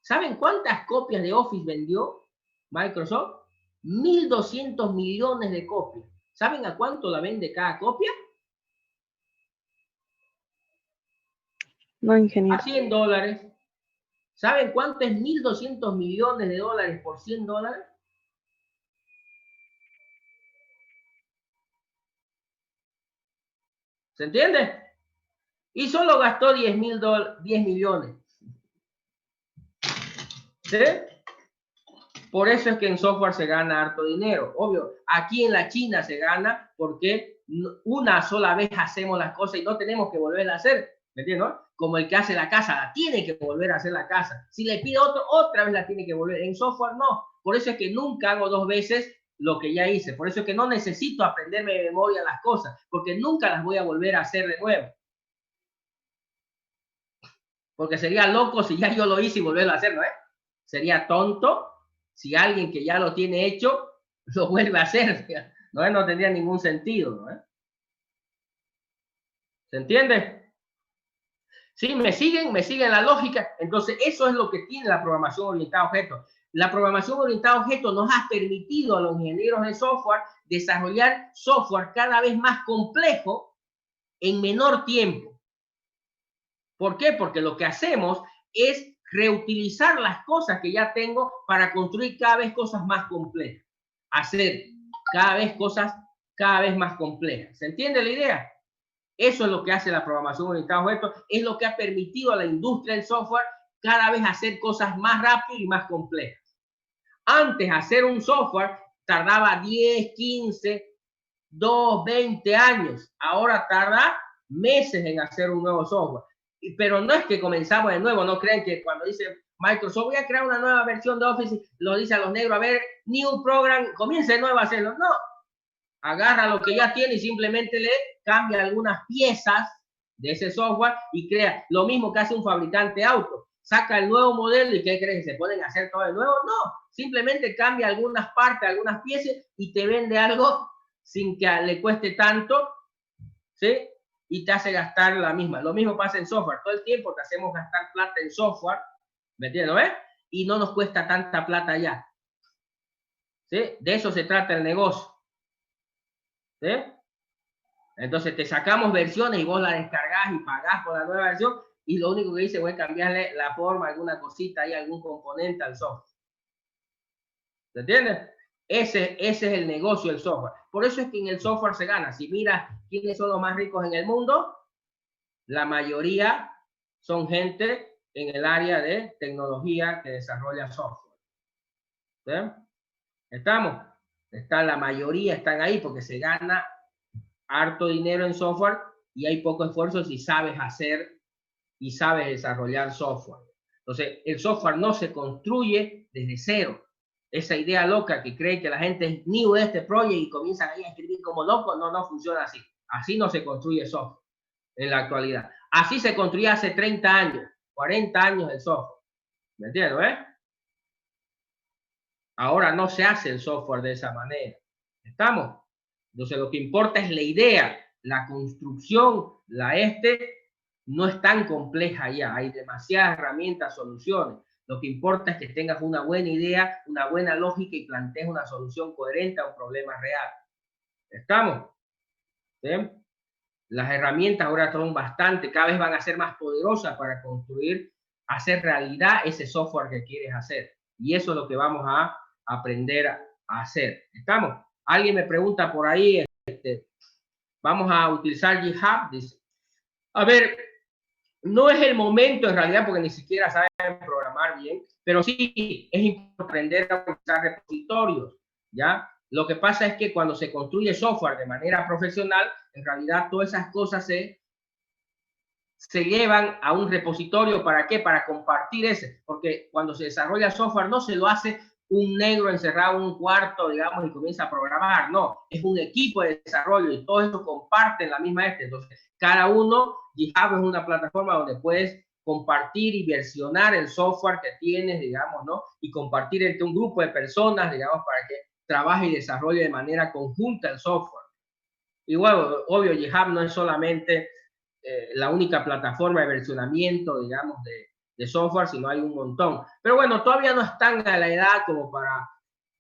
¿Saben cuántas copias de Office vendió Microsoft? 1.200 millones de copias. ¿Saben a cuánto la vende cada copia? No, ingeniero. A $100. ¿Saben cuánto es 1.200 millones de dólares por $100? ¿Se entiende? Y solo gastó 10 millones. ¿Sí? Por eso es que en software se gana harto dinero. Obvio, aquí en la China se gana porque una sola vez hacemos las cosas y no tenemos que volver a hacer. ¿Me entiendes? ¿No? Como el que hace la casa, la tiene que volver a hacer la casa. Si le pide otro, otra vez la tiene que volver. En software no. Por eso es que nunca hago 2 veces lo que ya hice. Por eso es que no necesito aprenderme de memoria las cosas, porque nunca las voy a volver a hacer de nuevo. Porque sería loco si ya yo lo hice y volverlo a hacer, ¿no? Sería tonto si alguien que ya lo tiene hecho lo vuelve a hacer. No, no tendría ningún sentido, ¿no? ¿Se entiende? ¿Sí? ¿Me siguen la lógica? Entonces, eso es lo que tiene la programación orientada a objetos. La programación orientada a objetos nos ha permitido a los ingenieros de software desarrollar software cada vez más complejo en menor tiempo. ¿Por qué? Porque lo que hacemos es reutilizar las cosas que ya tengo para construir cada vez cosas más complejas. Hacer cada vez cosas cada vez más complejas. ¿Se entiende la idea? Eso es lo que hace la programación orientada a objetos. Es lo que ha permitido a la industria del software cada vez hacer cosas más rápidas y más complejas. Antes, hacer un software tardaba 10, 15, 2, 20 años. Ahora tarda meses en hacer un nuevo software. Pero no es que comenzamos de nuevo, no creen que cuando dice Microsoft voy a crear una nueva versión de Office, lo dice a los negros, a ver, new program, comience de nuevo a hacerlo. No, agarra lo que ya tiene y simplemente le cambia algunas piezas de ese software y crea lo mismo que hace un fabricante de auto. Saca el nuevo modelo y ¿qué creen? ¿Se pueden hacer todo de nuevo? No, simplemente cambia algunas partes, algunas piezas y te vende algo sin que le cueste tanto, ¿sí? Y te hace gastar la misma. Lo mismo pasa en software. Todo el tiempo te hacemos gastar plata en software, ¿me entiendes? ¿Ves? Y no nos cuesta tanta plata ya. ¿Sí? De eso se trata el negocio. ¿Sí? Entonces te sacamos versiones y vos la descargás y pagás por la nueva versión y lo único que dice voy a cambiarle la forma, alguna cosita ahí, algún componente al software. ¿Se entiende? Ese es el negocio del software. Por eso es que en el software se gana. Si miras quiénes son los más ricos en el mundo, la mayoría son gente en el área de tecnología que desarrolla software. ¿Sí? ¿Estamos? La mayoría están ahí porque se gana harto dinero en software y hay poco esfuerzo si sabes hacer y sabes desarrollar software. Entonces, el software no se construye desde cero. Esa idea loca que cree que la gente es new de este proyecto y comienzan ahí a escribir como locos, no funciona así. Así no se construye software en la actualidad. Así se construía hace 30 años, 40 años el software. ¿Me entiendes? Ahora no se hace el software de esa manera. ¿Estamos? Entonces lo que importa es la idea, la construcción, no es tan compleja ya, hay demasiadas herramientas, soluciones. Lo que importa es que tengas una buena idea, una buena lógica y plantees una solución coherente a un problema real. ¿Estamos? ¿Sí? Las herramientas ahora son bastante, cada vez van a ser más poderosas para construir, hacer realidad ese software que quieres hacer. Y eso es lo que vamos a aprender a hacer. ¿Estamos? Alguien me pregunta por ahí, vamos a utilizar GitHub. Dice, a ver, no es el momento en realidad porque ni siquiera saben programar bien, pero sí es importante aprender a utilizar repositorios, ¿ya? Lo que pasa es que cuando se construye software de manera profesional, en realidad todas esas cosas se llevan a un repositorio. ¿Para qué? Para compartir ese, porque cuando se desarrolla software no se lo hace un negro encerrado en un cuarto, digamos, y comienza a programar. No, es un equipo de desarrollo y todo eso comparten la misma Entonces, cada uno, GitHub es una plataforma donde puedes compartir y versionar el software que tienes, digamos, ¿no? Y compartir entre un grupo de personas, digamos, para que trabaje y desarrolle de manera conjunta el software. Y bueno, obvio, GitHub no es solamente la única plataforma de versionamiento, digamos, de software, sino hay un montón. Pero bueno, todavía no están a la edad como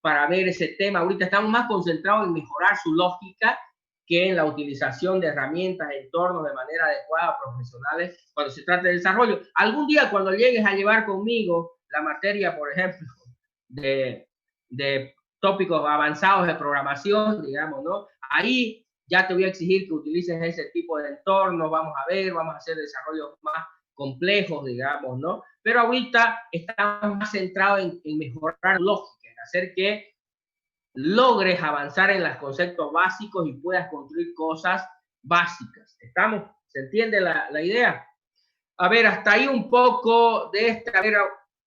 para ver ese tema. Ahorita estamos más concentrados en mejorar su lógica que en la utilización de herramientas, entornos de manera adecuada, profesionales, cuando se trata de desarrollo. Algún día cuando llegues a llevar conmigo la materia, por ejemplo, de tópicos avanzados de programación, digamos, ¿no? Ahí ya te voy a exigir que utilices ese tipo de entornos, vamos a hacer desarrollos más complejos, digamos, ¿no? Pero ahorita estamos más centrados en mejorar lógica, en hacer que logres avanzar en los conceptos básicos y puedas construir cosas básicas. ¿Estamos? ¿Se entiende la idea? A ver, hasta ahí un poco de esta. A ver,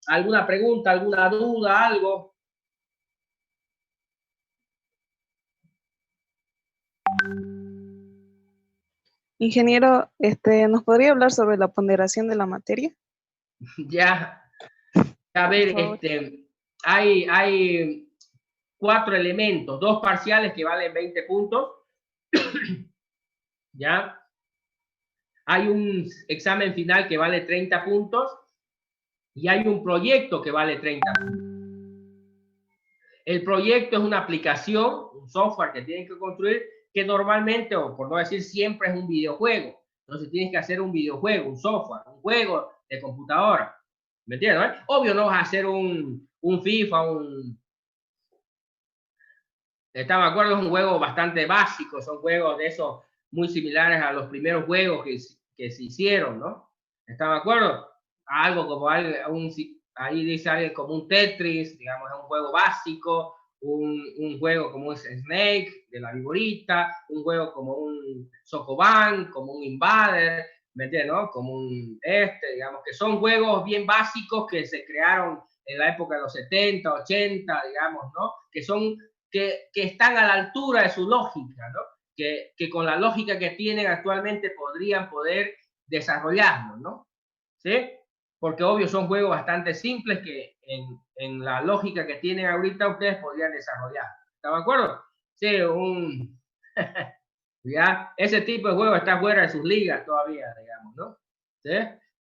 ¿alguna pregunta, alguna duda, algo? Ingeniero, ¿nos podría hablar sobre la ponderación de la materia? Ya. A ver, hay 4 elementos, 2 parciales que valen 20 puntos. ¿Ya? Hay un examen final que vale 30 puntos y hay un proyecto que vale 30 puntos. El proyecto es una aplicación, un software que tienen que construir, que normalmente, o por no decir siempre, es un videojuego. Entonces tienes que hacer un videojuego, un software, un juego de computadora. ¿Me entiendes? ¿No? Obvio no vas a hacer un FIFA, Estaba de acuerdo, es un juego bastante básico, son juegos de esos muy similares a los primeros juegos que se hicieron, ¿no? ¿Estaba de acuerdo? Algo como ahí dice alguien como un Tetris, digamos, es un juego básico, un juego como un Snake, de la viborita, un juego como un Sokoban, como un Invader, ¿me entiendes, no? Como digamos, que son juegos bien básicos que se crearon en la época de los 70, 80, digamos, ¿no? Que están a la altura de su lógica, ¿no? Que con la lógica que tienen actualmente podrían poder desarrollarlo, ¿no? ¿Sí? Porque obvio son juegos bastante simples que en la lógica que tienen ahorita ustedes podrían desarrollar. ¿Están de acuerdo? Sí, ya, ese tipo de juego está fuera de sus ligas todavía, digamos, ¿no? ¿Sí?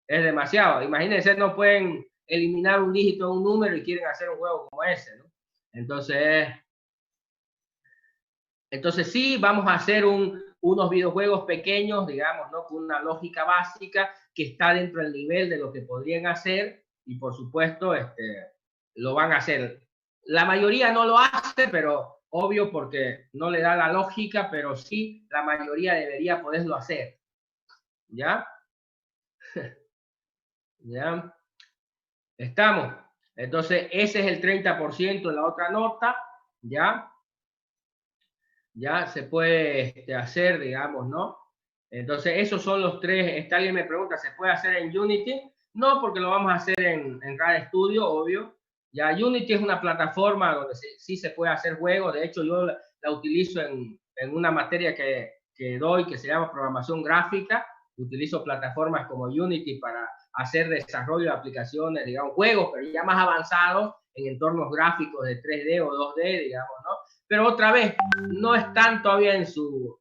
Es demasiado. Imagínense, no pueden eliminar un dígito o un número y quieren hacer un juego como ese, ¿no? Entonces sí, vamos a hacer unos videojuegos pequeños, digamos, ¿no? Con una lógica básica que está dentro del nivel de lo que podrían hacer y por supuesto lo van a hacer. La mayoría no lo hace, pero obvio porque no le da la lógica, pero sí la mayoría debería poderlo hacer. ¿Ya? ¿Ya? ¿Estamos? Entonces ese es el 30% en la otra nota, ¿ya? Ya se puede hacer, digamos, ¿no? Entonces, esos son los 3. Alguien me pregunta, ¿se puede hacer en Unity? No, porque lo vamos a hacer en RAD Studio, obvio. Ya Unity es una plataforma donde sí se puede hacer juegos. De hecho, yo la utilizo en una materia que doy que se llama programación gráfica. Utilizo plataformas como Unity para hacer desarrollo de aplicaciones, digamos, juegos, pero ya más avanzados en entornos gráficos de 3D o 2D, digamos, ¿no? pero otra vez, no están todavía en su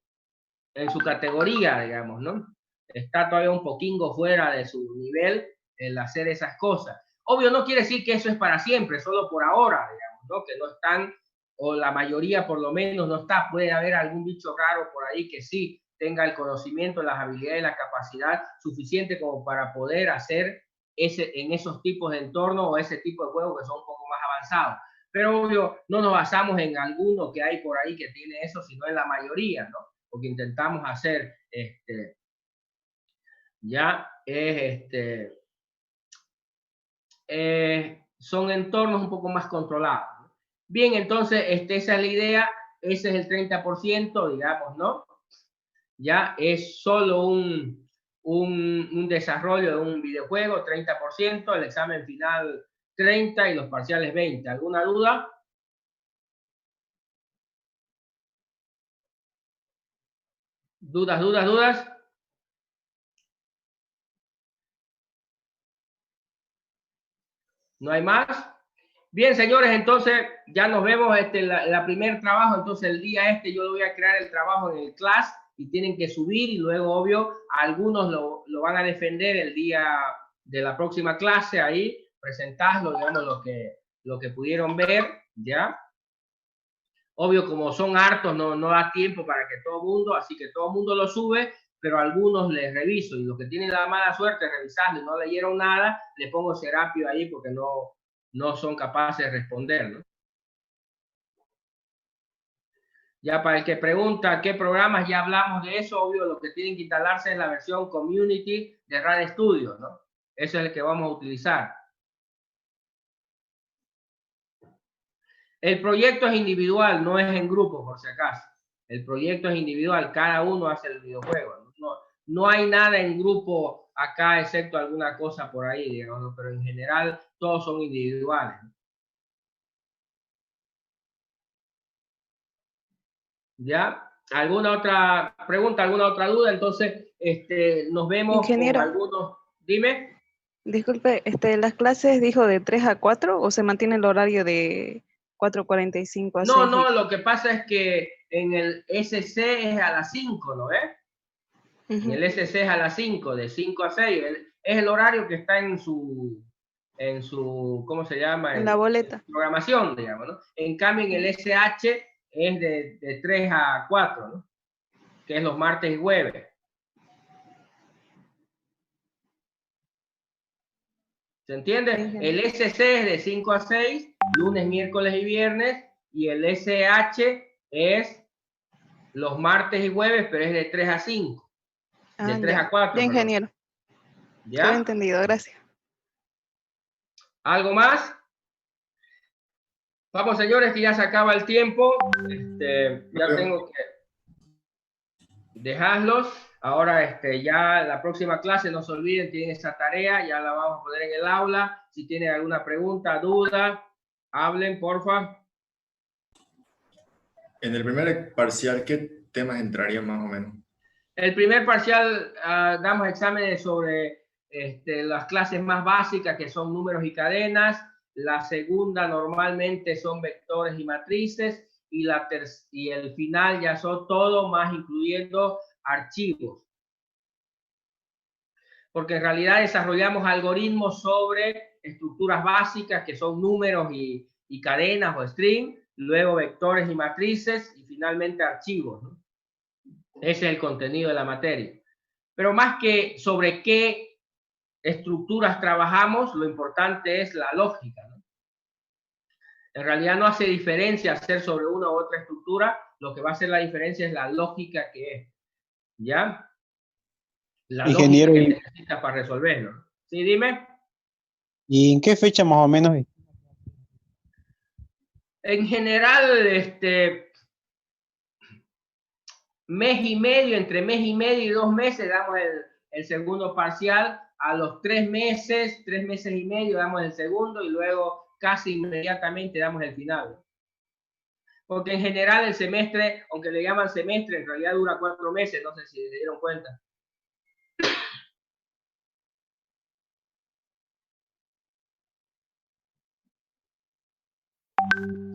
categoría, digamos, ¿no? Está todavía un poquito fuera de su nivel el hacer esas cosas. Obvio, no quiere decir que eso es para siempre, solo por ahora, digamos, ¿no? Que no están, o la mayoría por lo menos no está. Puede haber algún bicho raro por ahí que sí tenga el conocimiento, las habilidades, la capacidad suficiente como para poder hacer en esos tipos de entornos o ese tipo de juegos que son un poco más avanzados. Pero obvio, no nos basamos en alguno que hay por ahí que tiene eso, sino en la mayoría, ¿no? Porque intentamos hacer son entornos un poco más controlados. Bien, entonces esa es la idea, ese es el 30%, digamos, ¿no? Ya es solo un desarrollo de un videojuego, 30%, el examen final 30% y los parciales 20%. ¿Alguna duda? ¿Dudas? ¿No hay más? Bien, señores, entonces ya nos vemos la primer trabajo. Entonces el día yo lo voy a crear el trabajo en el class y tienen que subir y luego, obvio, algunos lo van a defender el día de la próxima clase ahí, presentarlo, digamos, lo que pudieron ver, ¿ya? Obvio, como son hartos, no da tiempo para que todo el mundo, así que todo el mundo lo sube, pero a algunos les reviso y los que tienen la mala suerte de revisarlo y no leyeron nada, le pongo Serapio ahí porque no son capaces de responder, ¿no? Ya para el que pregunta qué programas, ya hablamos de eso, obvio, lo que tienen que instalarse es la versión Community de RAD Studio, ¿no? Eso es el que vamos a utilizar. El proyecto es individual, no es en grupo, por si acaso. El proyecto es individual, cada uno hace el videojuego. No hay nada en grupo acá, excepto alguna cosa por ahí, digamos, pero en general todos son individuales. ¿Ya? ¿Alguna otra pregunta, alguna otra duda? Entonces, nos vemos Ingeniero, con algunos. Dime. disculpe, ¿las clases dijo de 3 a 4 o se mantiene el horario de 4:45 a No, 6? lo que pasa es que en el SC es a las 5, ¿no ves? En el SC es a las 5, de 5 a 6. Es el horario que está en su, ¿cómo se llama? En la boleta. En programación, digamos, ¿no? En cambio, en el SH es de 3 a 4, ¿no? Que es los martes y jueves. ¿Se entiende? El SC es de 5 a 6, lunes, miércoles y viernes, y el SH es los martes y jueves, pero es de 3 a 5. De 3 a 4. Ya, ingeniero. ¿Ya? Quedó entendido, gracias. ¿Algo más? Vamos, señores, que ya se acaba el tiempo. Ya tengo que dejarlos. Ahora, ya la próxima clase, no se olviden, tienen esa tarea, ya la vamos a poner en el aula. Si tienen alguna pregunta, duda, hablen, porfa. En el primer parcial, ¿qué temas entrarían más o menos? El primer parcial damos exámenes sobre las clases más básicas, que son números y cadenas. La segunda normalmente son vectores y matrices. Y el final ya son todo, más incluyendo archivos. Porque en realidad desarrollamos algoritmos sobre estructuras básicas, que son números y cadenas o string, luego vectores y matrices, y finalmente archivos, ¿no? Ese es el contenido de la materia. Pero más que sobre qué estructuras trabajamos, lo importante es la lógica, ¿no? En realidad no hace diferencia hacer sobre una u otra estructura, lo que va a hacer la diferencia es la lógica que es, ¿ya? La Ingeniero, lógica que necesitas para resolverlo. ¿Sí, dime? ¿y en qué fecha más o menos? En general, mes y medio, entre mes y medio y 2 meses damos el segundo parcial. A los 3 meses y medio damos el segundo y luego casi inmediatamente damos el final. Porque en general el semestre, aunque le llaman semestre, en realidad dura 4 meses, no sé si se dieron cuenta.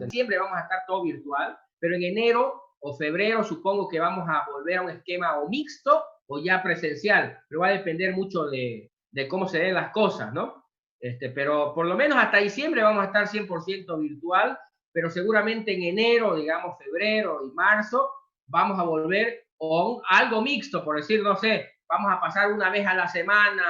Siempre vamos a estar todo virtual, pero en enero o febrero supongo que vamos a volver a un esquema o mixto o ya presencial, pero va a depender mucho de cómo se den las cosas, ¿no? Pero por lo menos hasta diciembre vamos a estar 100% virtual, pero seguramente en enero, digamos febrero y marzo, vamos a volver a algo mixto, por decir, no sé, vamos a pasar una vez a la semana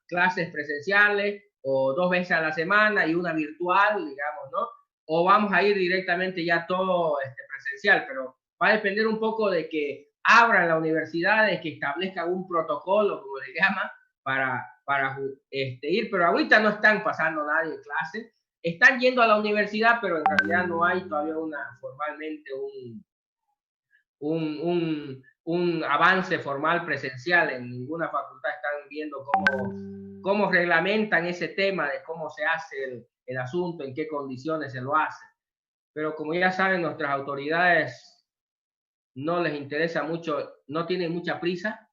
clases presenciales o 2 veces a la semana y una virtual, digamos, ¿no? O vamos a ir directamente ya todo presencial, pero va a depender un poco de que abran las universidades, que establezcan un protocolo, como le llaman, para ir, pero ahorita no están pasando nadie en clase, están yendo a la universidad, pero en realidad no hay todavía formalmente un avance formal presencial. En ninguna facultad están viendo cómo reglamentan ese tema de cómo se hace el asunto, en qué condiciones se lo hace. Pero como ya saben, nuestras autoridades no les interesa mucho, no tienen mucha prisa,